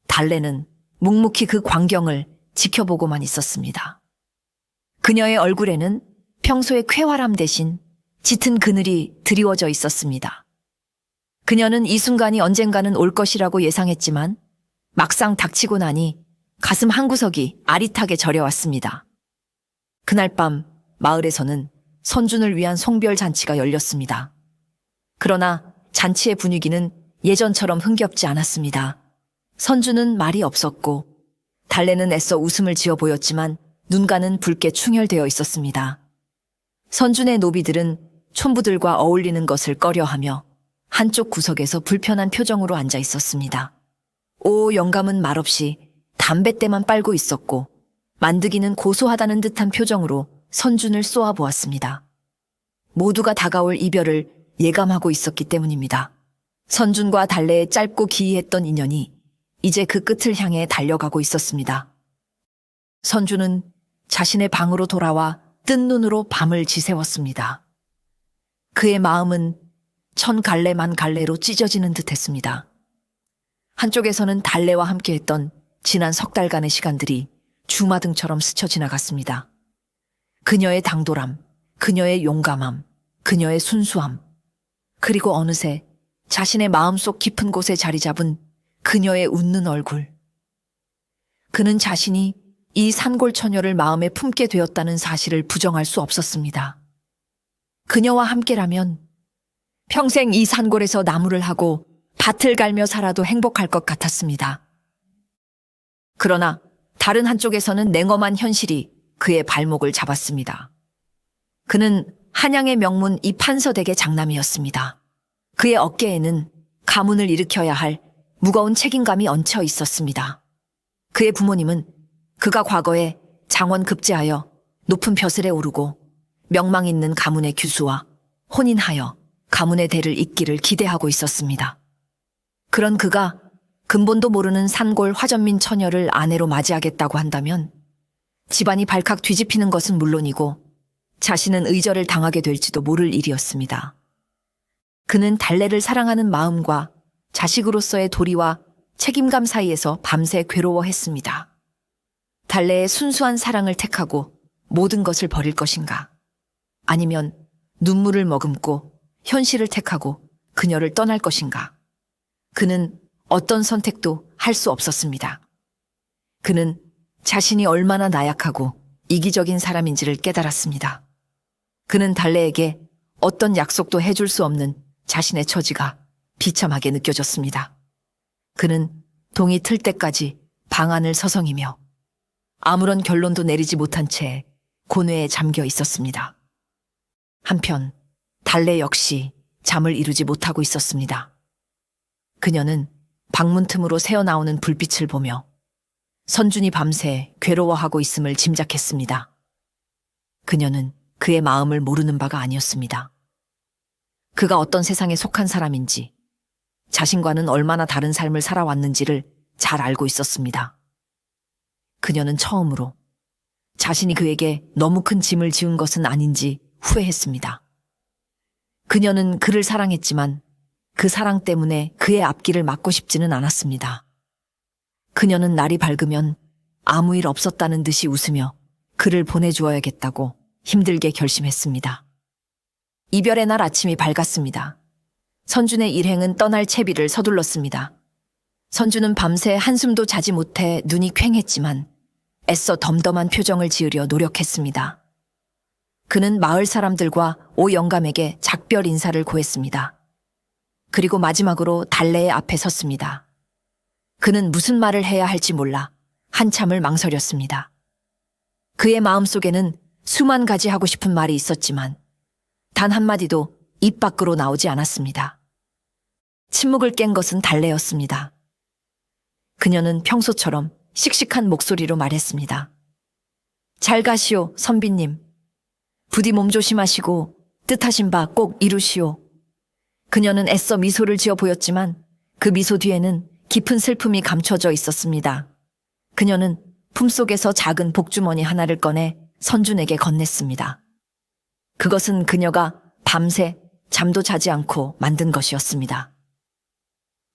[SPEAKER 2] 달래는 묵묵히 그 광경을 지켜보고만 있었습니다. 그녀의 얼굴에는 평소의 쾌활함 대신 짙은 그늘이 드리워져 있었습니다. 그녀는 이 순간이 언젠가는 올 것이라고 예상했지만 막상 닥치고 나니 가슴 한구석이 아릿하게 저려왔습니다. 그날 밤 마을에서는 선준을 위한 송별 잔치가 열렸습니다. 그러나 잔치의 분위기는 예전처럼 흥겹지 않았습니다. 선준은 말이 없었고 달래는 애써 웃음을 지어 보였지만 눈가는 붉게 충혈되어 있었습니다. 선준의 노비들은 촌부들과 어울리는 것을 꺼려하며 한쪽 구석에서 불편한 표정으로 앉아 있었습니다. 영감은 말없이 담뱃대만 빨고 있었고 만드기는 고소하다는 듯한 표정으로 선준을 쏘아보았습니다. 모두가 다가올 이별을 예감하고 있었기 때문입니다. 선준과 달래의 짧고 기이했던 인연이 이제 그 끝을 향해 달려가고 있었습니다. 선준은 자신의 방으로 돌아와 뜬 눈으로 밤을 지새웠습니다. 그의 마음은 천 갈래만 갈래로 찢어지는 듯했습니다. 한쪽에서는 달래와 함께했던 지난 석 달간의 시간들이 주마등처럼 스쳐 지나갔습니다. 그녀의 당돌함, 그녀의 용감함, 그녀의 순수함, 그리고 어느새 자신의 마음속 깊은 곳에 자리 잡은 그녀의 웃는 얼굴. 그는 자신이 이 산골 처녀를 마음에 품게 되었다는 사실을 부정할 수 없었습니다. 그녀와 함께라면 평생 이 산골에서 나무를 하고 밭을 갈며 살아도 행복할 것 같았습니다. 그러나 다른 한쪽에서는 냉엄한 현실이 그의 발목을 잡았습니다. 그는 한양의 명문 이 판서댁의 장남이었습니다. 그의 어깨에는 가문을 일으켜야 할 무거운 책임감이 얹혀 있었습니다. 그의 부모님은 그가 과거에 장원 급제하여 높은 벼슬에 오르고 명망 있는 가문의 규수와 혼인하여 가문의 대를 잇기를 기대하고 있었습니다. 그런 그가 근본도 모르는 산골 화전민 처녀를 아내로 맞이하겠다고 한다면 집안이 발칵 뒤집히는 것은 물론이고 자신은 의절을 당하게 될지도 모를 일이었습니다. 그는 달래를 사랑하는 마음과 자식으로서의 도리와 책임감 사이에서 밤새 괴로워했습니다. 달래의 순수한 사랑을 택하고 모든 것을 버릴 것인가? 아니면 눈물을 머금고 현실을 택하고 그녀를 떠날 것인가? 그는 어떤 선택도 할 수 없었습니다. 그는 자신이 얼마나 나약하고 이기적인 사람인지를 깨달았습니다. 그는 달래에게 어떤 약속도 해줄 수 없는 자신의 처지가 비참하게 느껴졌습니다. 그는 동이 틀 때까지 방안을 서성이며 아무런 결론도 내리지 못한 채 고뇌에 잠겨 있었습니다. 한편 달래 역시 잠을 이루지 못하고 있었습니다. 그녀는 방문 틈으로 새어나오는 불빛을 보며 선준이 밤새 괴로워하고 있음을 짐작했습니다. 그녀는 그의 마음을 모르는 바가 아니었습니다. 그가 어떤 세상에 속한 사람인지, 자신과는 얼마나 다른 삶을 살아왔는지를 잘 알고 있었습니다. 그녀는 처음으로 자신이 그에게 너무 큰 짐을 지은 것은 아닌지 후회했습니다. 그녀는 그를 사랑했지만 그 사랑 때문에 그의 앞길을 막고 싶지는 않았습니다. 그녀는 날이 밝으면 아무 일 없었다는 듯이 웃으며 그를 보내주어야겠다고 힘들게 결심했습니다. 이별의 날 아침이 밝았습니다. 선준의 일행은 떠날 채비를 서둘렀습니다. 선준은 밤새 한숨도 자지 못해 눈이 퀭했지만 애써 덤덤한 표정을 지으려 노력했습니다. 그는 마을 사람들과 오 영감에게 작별 인사를 고했습니다. 그리고 마지막으로 달래의 앞에 섰습니다. 그는 무슨 말을 해야 할지 몰라 한참을 망설였습니다. 그의 마음속에는 수만 가지 하고 싶은 말이 있었지만 단 한마디도 입 밖으로 나오지 않았습니다. 침묵을 깬 것은 달래였습니다. 그녀는 평소처럼 씩씩한 목소리로 말했습니다. 잘 가시오, 선비님. 부디 몸 조심하시고 뜻하신 바 꼭 이루시오. 그녀는 애써 미소를 지어 보였지만 그 미소 뒤에는 깊은 슬픔이 감춰져 있었습니다. 그녀는 품속에서 작은 복주머니 하나를 꺼내 선준에게 건넸습니다. 그것은 그녀가 밤새 잠도 자지 않고 만든 것이었습니다.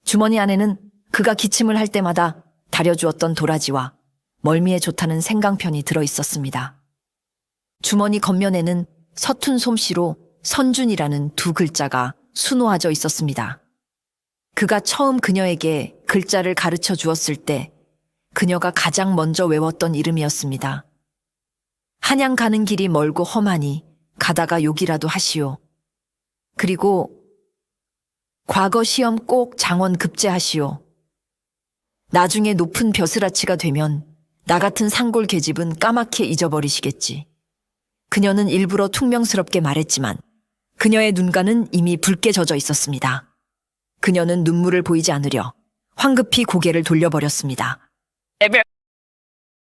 [SPEAKER 2] 주머니 안에는 그가 기침을 할 때마다 다려주었던 도라지와 멀미에 좋다는 생강편이 들어 있었습니다. 주머니 겉면에는 서툰 솜씨로 선준이라는 두 글자가 수놓아져 있었습니다. 그가 처음 그녀에게 글자를 가르쳐 주었을 때 그녀가 가장 먼저 외웠던 이름이었습니다. 한양 가는 길이 멀고 험하니 가다가 욕이라도 하시오. 그리고 과거 시험 꼭 장원 급제하시오. 나중에 높은 벼슬아치가 되면 나 같은 산골 계집은 까맣게 잊어버리시겠지. 그녀는 일부러 퉁명스럽게 말했지만 그녀의 눈가는 이미 붉게 젖어 있었습니다. 그녀는 눈물을 보이지 않으려 황급히 고개를 돌려버렸습니다.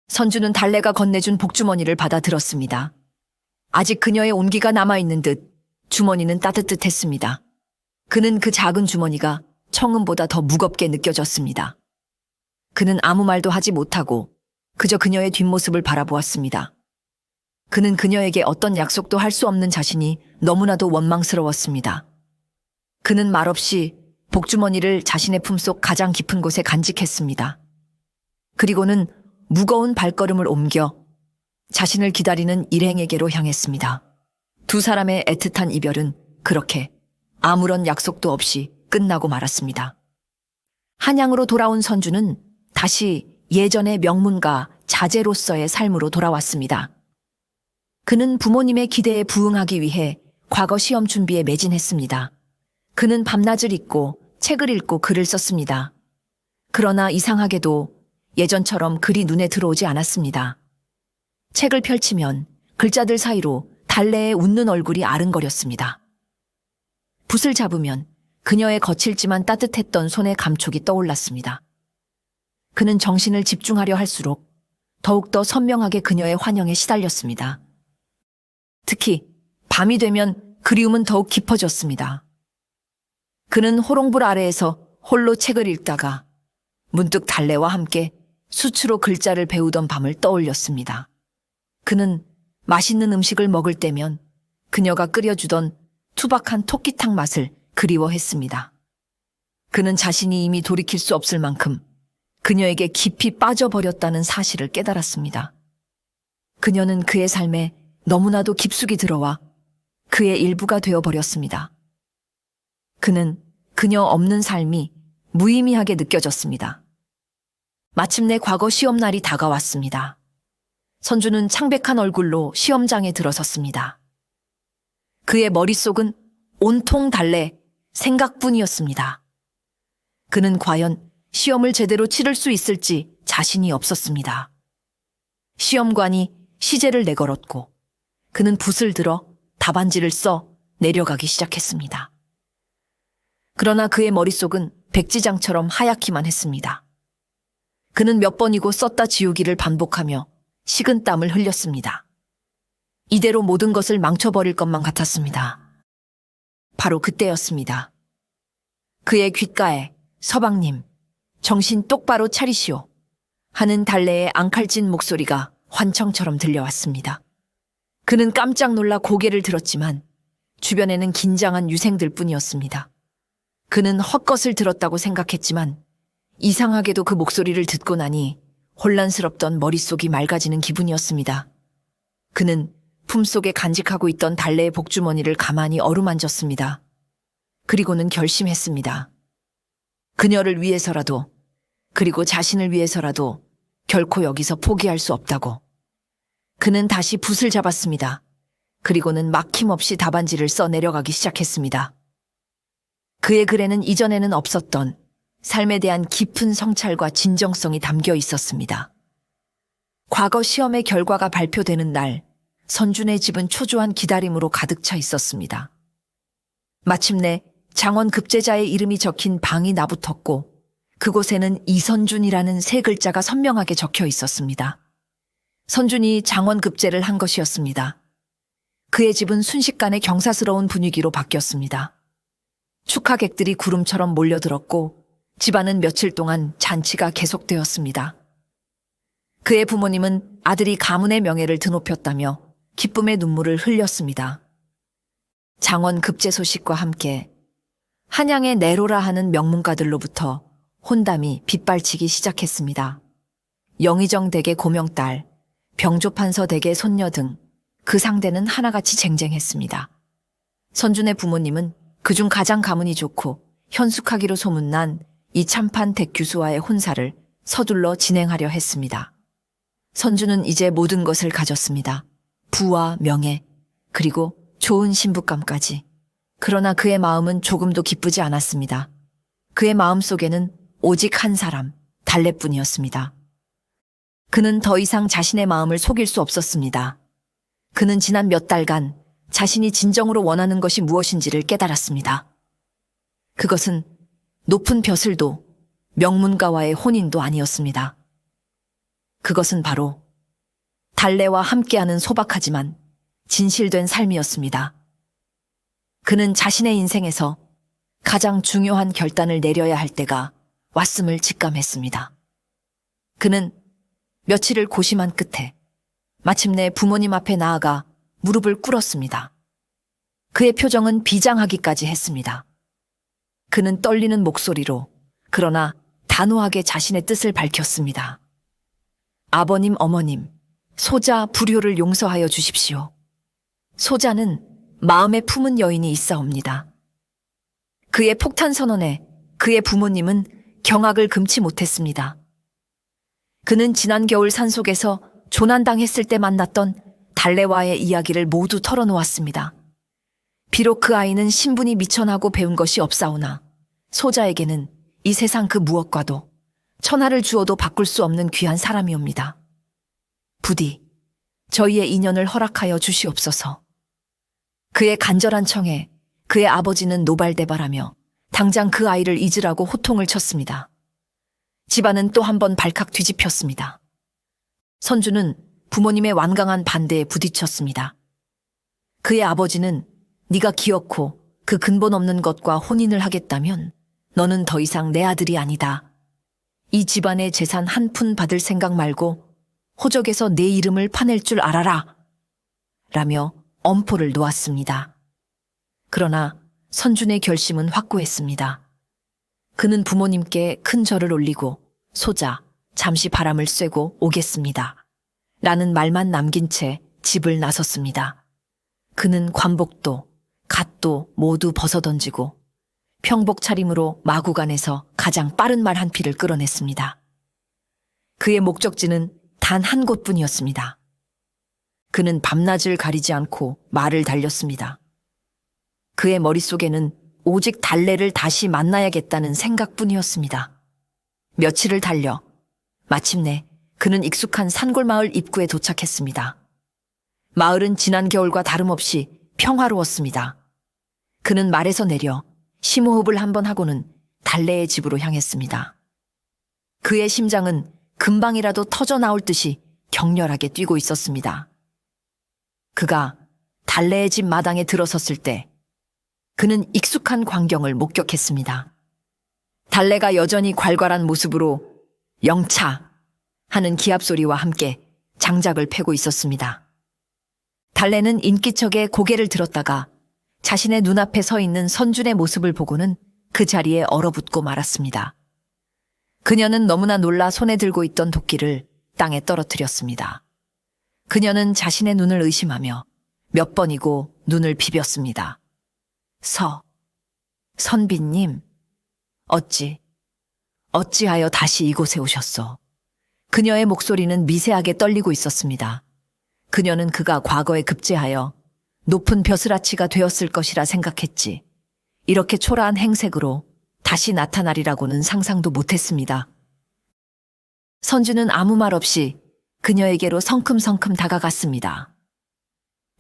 [SPEAKER 2] 선주는 달래가 건네준 복주머니를 받아 들었습니다. 아직 그녀의 온기가 남아있는 듯 주머니는 따뜻했습니다. 그는 그 작은 주머니가 청음보다 더 무겁게 느껴졌습니다. 그는 아무 말도 하지 못하고 그저 그녀의 뒷모습을 바라보았습니다. 그는 그녀에게 어떤 약속도 할 수 없는 자신이 너무나도 원망스러웠습니다. 그는 말없이 복주머니를 자신의 품속 가장 깊은 곳에 간직했습니다. 그리고는 무거운 발걸음을 옮겨 자신을 기다리는 일행에게로 향했습니다. 두 사람의 애틋한 이별은 그렇게 아무런 약속도 없이 끝나고 말았습니다. 한양으로 돌아온 선주는 다시 예전의 명문가 자제로서의 삶으로 돌아왔습니다. 그는 부모님의 기대에 부응하기 위해 과거 시험 준비에 매진했습니다. 그는 밤낮을 잊고 책을 읽고 글을 썼습니다. 그러나 이상하게도 예전처럼 글이 눈에 들어오지 않았습니다. 책을 펼치면 글자들 사이로 달래의 웃는 얼굴이 아른거렸습니다. 붓을 잡으면 그녀의 거칠지만 따뜻했던 손의 감촉이 떠올랐습니다. 그는 정신을 집중하려 할수록 더욱더 선명하게 그녀의 환영에 시달렸습니다. 특히 밤이 되면 그리움은 더욱 깊어졌습니다. 그는 호롱불 아래에서 홀로 책을 읽다가 문득 달래와 함께 수치로 글자를 배우던 밤을 떠올렸습니다. 그는 맛있는 음식을 먹을 때면 그녀가 끓여주던 투박한 토끼탕 맛을 그리워했습니다. 그는 자신이 이미 돌이킬 수 없을 만큼 그녀에게 깊이 빠져버렸다는 사실을 깨달았습니다. 그녀는 그의 삶에 너무나도 깊숙이 들어와 그의 일부가 되어버렸습니다. 그는 그녀 없는 삶이 무의미하게 느껴졌습니다. 마침내 과거 시험날이 다가왔습니다. 선주는 창백한 얼굴로 시험장에 들어섰습니다. 그의 머릿속은 온통 달래 생각뿐이었습니다. 그는 과연 시험을 제대로 치를 수 있을지 자신이 없었습니다. 시험관이 시제를 내걸었고 그는 붓을 들어 답안지를 써 내려가기 시작했습니다. 그러나 그의 머릿속은 백지장처럼 하얗기만 했습니다. 그는 몇 번이고 썼다 지우기를 반복하며 식은 땀을 흘렸습니다. 이대로 모든 것을 망쳐버릴 것만 같았습니다. 바로 그때였습니다. 그의 귓가에 서방님, 정신 똑바로 차리시오 하는 달래의 앙칼진 목소리가 환청처럼 들려왔습니다. 그는 깜짝 놀라 고개를 들었지만 주변에는 긴장한 유생들 뿐이었습니다. 그는 헛것을 들었다고 생각했지만 이상하게도 그 목소리를 듣고 나니 혼란스럽던 머릿속이 맑아지는 기분이었습니다. 그는 품속에 간직하고 있던 달래의 복주머니를 가만히 어루만졌습니다. 그리고는 결심했습니다. 그녀를 위해서라도, 그리고 자신을 위해서라도 결코 여기서 포기할 수 없다고. 그는 다시 붓을 잡았습니다. 그리고는 막힘없이 답안지를 써 내려가기 시작했습니다. 그의 글에는 이전에는 없었던 삶에 대한 깊은 성찰과 진정성이 담겨 있었습니다. 과거 시험의 결과가 발표되는 날, 선준의 집은 초조한 기다림으로 가득 차 있었습니다. 마침내 장원 급제자의 이름이 적힌 방이 나붙었고 그곳에는 이선준이라는 세 글자가 선명하게 적혀 있었습니다. 선준이 장원 급제를 한 것이었습니다. 그의 집은 순식간에 경사스러운 분위기로 바뀌었습니다. 축하객들이 구름처럼 몰려들었고 집안은 며칠 동안 잔치가 계속되었습니다. 그의 부모님은 아들이 가문의 명예를 드높였다며 기쁨의 눈물을 흘렸습니다. 장원 급제 소식과 함께 한양의 내로라 하는 명문가들로부터 혼담이 빗발치기 시작했습니다. 영의정 댁의 고명딸, 병조판서 댁의 손녀 등 그 상대는 하나같이 쟁쟁했습니다. 선준의 부모님은 그중 가장 가문이 좋고 현숙하기로 소문난 이참판 댁 규수와의 혼사를 서둘러 진행하려 했습니다. 선준은 이제 모든 것을 가졌습니다. 부와 명예, 그리고 좋은 신부감까지. 그러나 그의 마음은 조금도 기쁘지 않았습니다. 그의 마음속에는 오직 한 사람, 달래뿐이었습니다. 그는 더 이상 자신의 마음을 속일 수 없었습니다. 그는 지난 몇 달간 자신이 진정으로 원하는 것이 무엇인지를 깨달았습니다. 그것은 높은 벼슬도 명문가와의 혼인도 아니었습니다. 그것은 바로 달래와 함께하는 소박하지만 진실된 삶이었습니다. 그는 자신의 인생에서 가장 중요한 결단을 내려야 할 때가 왔음을 직감했습니다. 그는 며칠을 고심한 끝에 마침내 부모님 앞에 나아가 무릎을 꿇었습니다. 그의 표정은 비장하기까지 했습니다. 그는 떨리는 목소리로 그러나 단호하게 자신의 뜻을 밝혔습니다. 아버님, 어머님, 소자 불효를 용서하여 주십시오. 소자는 마음에 품은 여인이 있사옵니다. 그의 폭탄 선언에 그의 부모님은 경악을 금치 못했습니다. 그는 지난 겨울 산속에서 조난당했을 때 만났던 달래와의 이야기를 모두 털어놓았습니다. 비록 그 아이는 신분이 미천하고 배운 것이 없사오나 소자에게는 이 세상 그 무엇과도 천하를 주어도 바꿀 수 없는 귀한 사람이옵니다. 부디 저희의 인연을 허락하여 주시옵소서. 그의 간절한 청에 그의 아버지는 노발대발하며 당장 그 아이를 잊으라고 호통을 쳤습니다. 집안은 또 한 번 발칵 뒤집혔습니다. 선주는 부모님의 완강한 반대에 부딪혔습니다. 그의 아버지는 네가 기어코 그 근본 없는 것과 혼인을 하겠다면 너는 더 이상 내 아들이 아니다. 이 집안의 재산 한 푼 받을 생각 말고 호적에서 내 이름을 파낼 줄 알아라. 라며 엄포를 놓았습니다. 그러나 선준의 결심은 확고했습니다. 그는 부모님께 큰 절을 올리고 소자, 잠시 바람을 쐬고 오겠습니다. 라는 말만 남긴 채 집을 나섰습니다. 그는 관복도, 갓도 모두 벗어던지고 평복 차림으로 마구간에서 가장 빠른 말 한 피를 끌어냈습니다. 그의 목적지는 단 한 곳뿐이었습니다. 그는 밤낮을 가리지 않고 말을 달렸습니다. 그의 머릿속에는 오직 달래를 다시 만나야겠다는 생각뿐이었습니다. 며칠을 달려 마침내 그는 익숙한 산골마을 입구에 도착했습니다. 마을은 지난 겨울과 다름없이 평화로웠습니다. 그는 말에서 내려 심호흡을 한번 하고는 달래의 집으로 향했습니다. 그의 심장은 금방이라도 터져 나올 듯이 격렬하게 뛰고 있었습니다. 그가 달래의 집 마당에 들어섰을 때 그는 익숙한 광경을 목격했습니다. 달래가 여전히 괄괄한 모습으로 영차 하는 기합소리와 함께 장작을 패고 있었습니다. 달래는 인기척에 고개를 들었다가 자신의 눈앞에 서 있는 선준의 모습을 보고는 그 자리에 얼어붙고 말았습니다. 그녀는 너무나 놀라 손에 들고 있던 도끼를 땅에 떨어뜨렸습니다. 그녀는 자신의 눈을 의심하며 몇 번이고 눈을 비볐습니다. 선비님, 어찌하여 다시 이곳에 오셨소? 그녀의 목소리는 미세하게 떨리고 있었습니다. 그녀는 그가 과거에 급제하여 높은 벼슬아치가 되었을 것이라 생각했지. 이렇게 초라한 행색으로 다시 나타나리라고는 상상도 못했습니다. 선주는 아무 말 없이 그녀에게로 성큼성큼 다가갔습니다.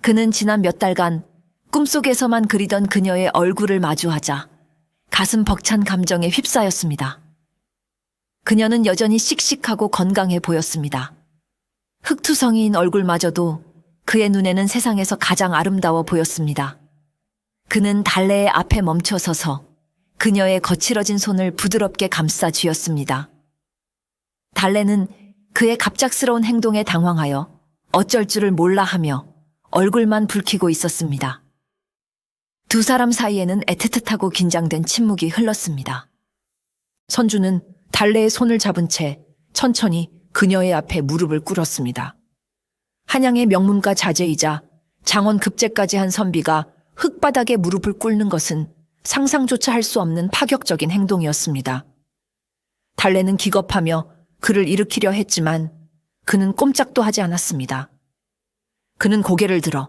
[SPEAKER 2] 그는 지난 몇 달간 꿈속에서만 그리던 그녀의 얼굴을 마주하자 가슴 벅찬 감정에 휩싸였습니다. 그녀는 여전히 씩씩하고 건강해 보였습니다. 흑투성이인 얼굴마저도 그의 눈에는 세상에서 가장 아름다워 보였습니다. 그는 달래의 앞에 멈춰서서 그녀의 거칠어진 손을 부드럽게 감싸 쥐었습니다. 달래는 그의 갑작스러운 행동에 당황하여 어쩔 줄을 몰라 하며 얼굴만 붉히고 있었습니다. 두 사람 사이에는 애틋하고 긴장된 침묵이 흘렀습니다. 선주는 달래의 손을 잡은 채 천천히 그녀의 앞에 무릎을 꿇었습니다. 한양의 명문가 자제이자 장원 급제까지 한 선비가 흙바닥에 무릎을 꿇는 것은 상상조차 할 수 없는 파격적인 행동이었습니다. 달래는 기겁하며 그를 일으키려 했지만 그는 꼼짝도 하지 않았습니다. 그는 고개를 들어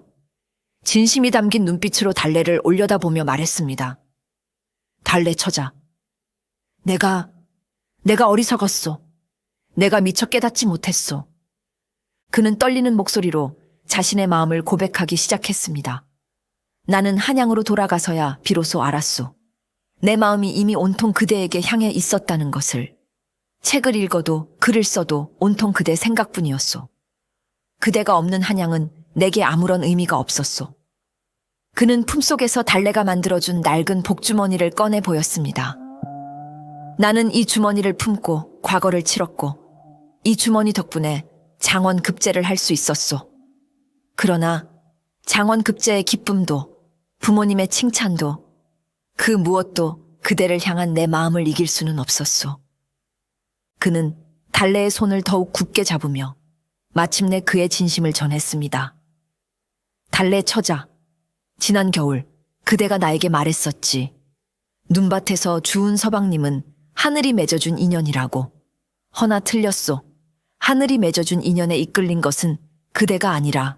[SPEAKER 2] 진심이 담긴 눈빛으로 달래를 올려다보며 말했습니다. 달래 처자, 내가 어리석었소. 내가 미처 깨닫지 못했소. 그는 떨리는 목소리로 자신의 마음을 고백하기 시작했습니다. 나는 한양으로 돌아가서야 비로소 알았소. 내 마음이 이미 온통 그대에게 향해 있었다는 것을. 책을 읽어도 글을 써도 온통 그대 생각뿐이었소. 그대가 없는 한양은 내게 아무런 의미가 없었소. 그는 품속에서 달래가 만들어준 낡은 복주머니를 꺼내 보였습니다. 나는 이 주머니를 품고 과거를 치렀고 이 주머니 덕분에 장원 급제를 할 수 있었소. 그러나 장원 급제의 기쁨도 부모님의 칭찬도 그 무엇도 그대를 향한 내 마음을 이길 수는 없었소. 그는 달래의 손을 더욱 굳게 잡으며 마침내 그의 진심을 전했습니다. 달래 처자, 지난 겨울 그대가 나에게 말했었지. 눈밭에서 주운 서방님은 하늘이 맺어준 인연이라고. 허나 틀렸소. 하늘이 맺어준 인연에 이끌린 것은 그대가 아니라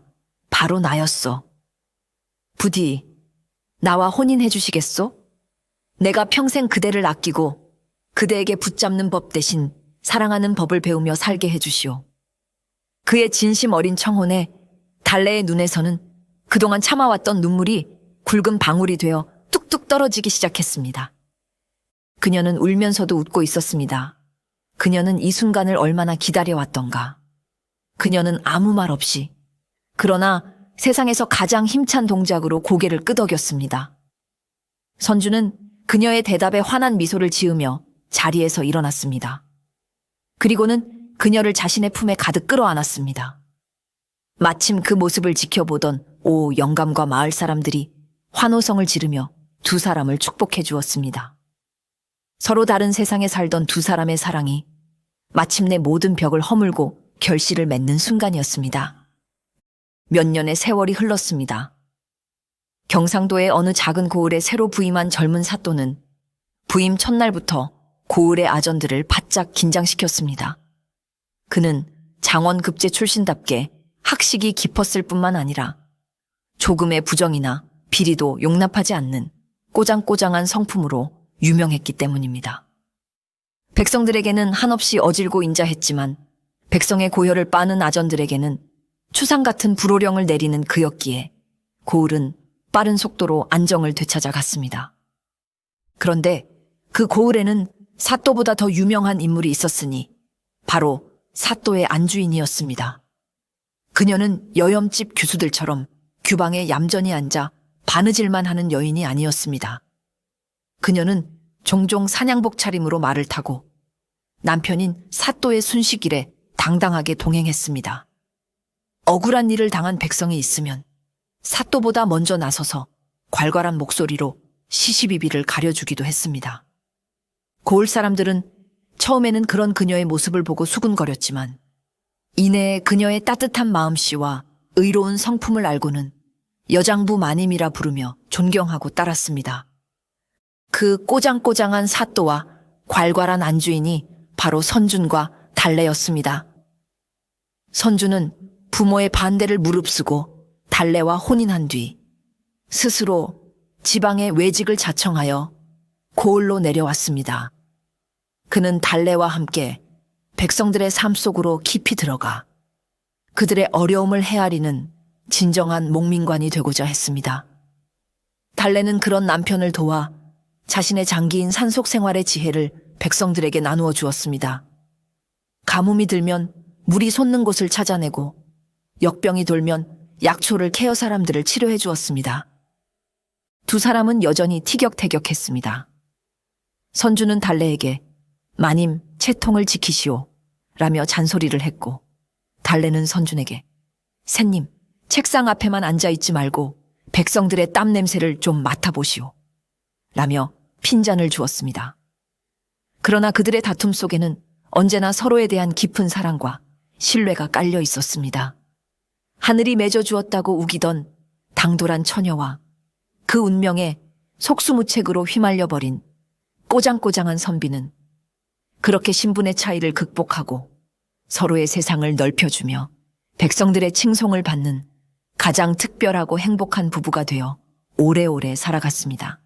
[SPEAKER 2] 바로 나였소. 부디 나와 혼인해 주시겠소? 내가 평생 그대를 아끼고 그대에게 붙잡는 법 대신 사랑하는 법을 배우며 살게 해주시오. 그의 진심 어린 청혼에 달래의 눈에서는 그동안 참아왔던 눈물이 굵은 방울이 되어 뚝뚝 떨어지기 시작했습니다. 그녀는 울면서도 웃고 있었습니다. 그녀는 이 순간을 얼마나 기다려왔던가. 그녀는 아무 말 없이, 그러나 세상에서 가장 힘찬 동작으로 고개를 끄덕였습니다. 선주는 그녀의 대답에 환한 미소를 지으며 자리에서 일어났습니다. 그리고는 그녀를 자신의 품에 가득 끌어안았습니다. 마침 그 모습을 지켜보던 영감과 마을 사람들이 환호성을 지르며 두 사람을 축복해 주었습니다. 서로 다른 세상에 살던 두 사람의 사랑이 마침내 모든 벽을 허물고 결실을 맺는 순간이었습니다. 몇 년의 세월이 흘렀습니다. 경상도의 어느 작은 고을에 새로 부임한 젊은 사또는 부임 첫날부터 고을의 아전들을 바짝 긴장시켰습니다. 그는 장원급제 출신답게 학식이 깊었을 뿐만 아니라 조금의 부정이나 비리도 용납하지 않는 꼬장꼬장한 성품으로 유명했기 때문입니다. 백성들에게는 한없이 어질고 인자했지만 백성의 고혈을 빠는 아전들에게는 추상 같은 불호령을 내리는 그였기에 고을은 빠른 속도로 안정을 되찾아 갔습니다. 그런데 그 고을에는 사또보다 더 유명한 인물이 있었으니 바로 사또의 안주인이었습니다. 그녀는 여염집 규수들처럼 규방에 얌전히 앉아 바느질만 하는 여인이 아니었습니다. 그녀는 종종 사냥복 차림으로 말을 타고 남편인 사또의 순식일에 당당하게 동행했습니다. 억울한 일을 당한 백성이 있으면 사또보다 먼저 나서서 괄괄한 목소리로 시시비비를 가려주기도 했습니다. 고을 사람들은 처음에는 그런 그녀의 모습을 보고 수군거렸지만 이내에 그녀의 따뜻한 마음씨와 의로운 성품을 알고는 여장부 마님이라 부르며 존경하고 따랐습니다. 그 꼬장꼬장한 사또와 괄괄한 안주인이 바로 선준과 달래였습니다. 선준은 부모의 반대를 무릅쓰고 달래와 혼인한 뒤 스스로 지방의 외직을 자청하여 고을로 내려왔습니다. 그는 달래와 함께 백성들의 삶 속으로 깊이 들어가 그들의 어려움을 헤아리는 진정한 목민관이 되고자 했습니다. 달래는 그런 남편을 도와 자신의 장기인 산속 생활의 지혜를 백성들에게 나누어 주었습니다. 가뭄이 들면 물이 솟는 곳을 찾아내고 역병이 돌면 약초를 캐어 사람들을 치료해 주었습니다. 두 사람은 여전히 티격태격했습니다. 선주는 달래에게 마님 채통을 지키시오 라며 잔소리를 했고 달래는 선준에게 샌님 책상 앞에만 앉아있지 말고 백성들의 땀 냄새를 좀 맡아보시오 라며 핀잔을 주었습니다. 그러나 그들의 다툼 속에는 언제나 서로에 대한 깊은 사랑과 신뢰가 깔려 있었습니다. 하늘이 맺어주었다고 우기던 당돌한 처녀와 그 운명에 속수무책으로 휘말려버린 꼬장꼬장한 선비는 그렇게 신분의 차이를 극복하고 서로의 세상을 넓혀주며 백성들의 칭송을 받는 가장 특별하고 행복한 부부가 되어 오래오래 살아갔습니다.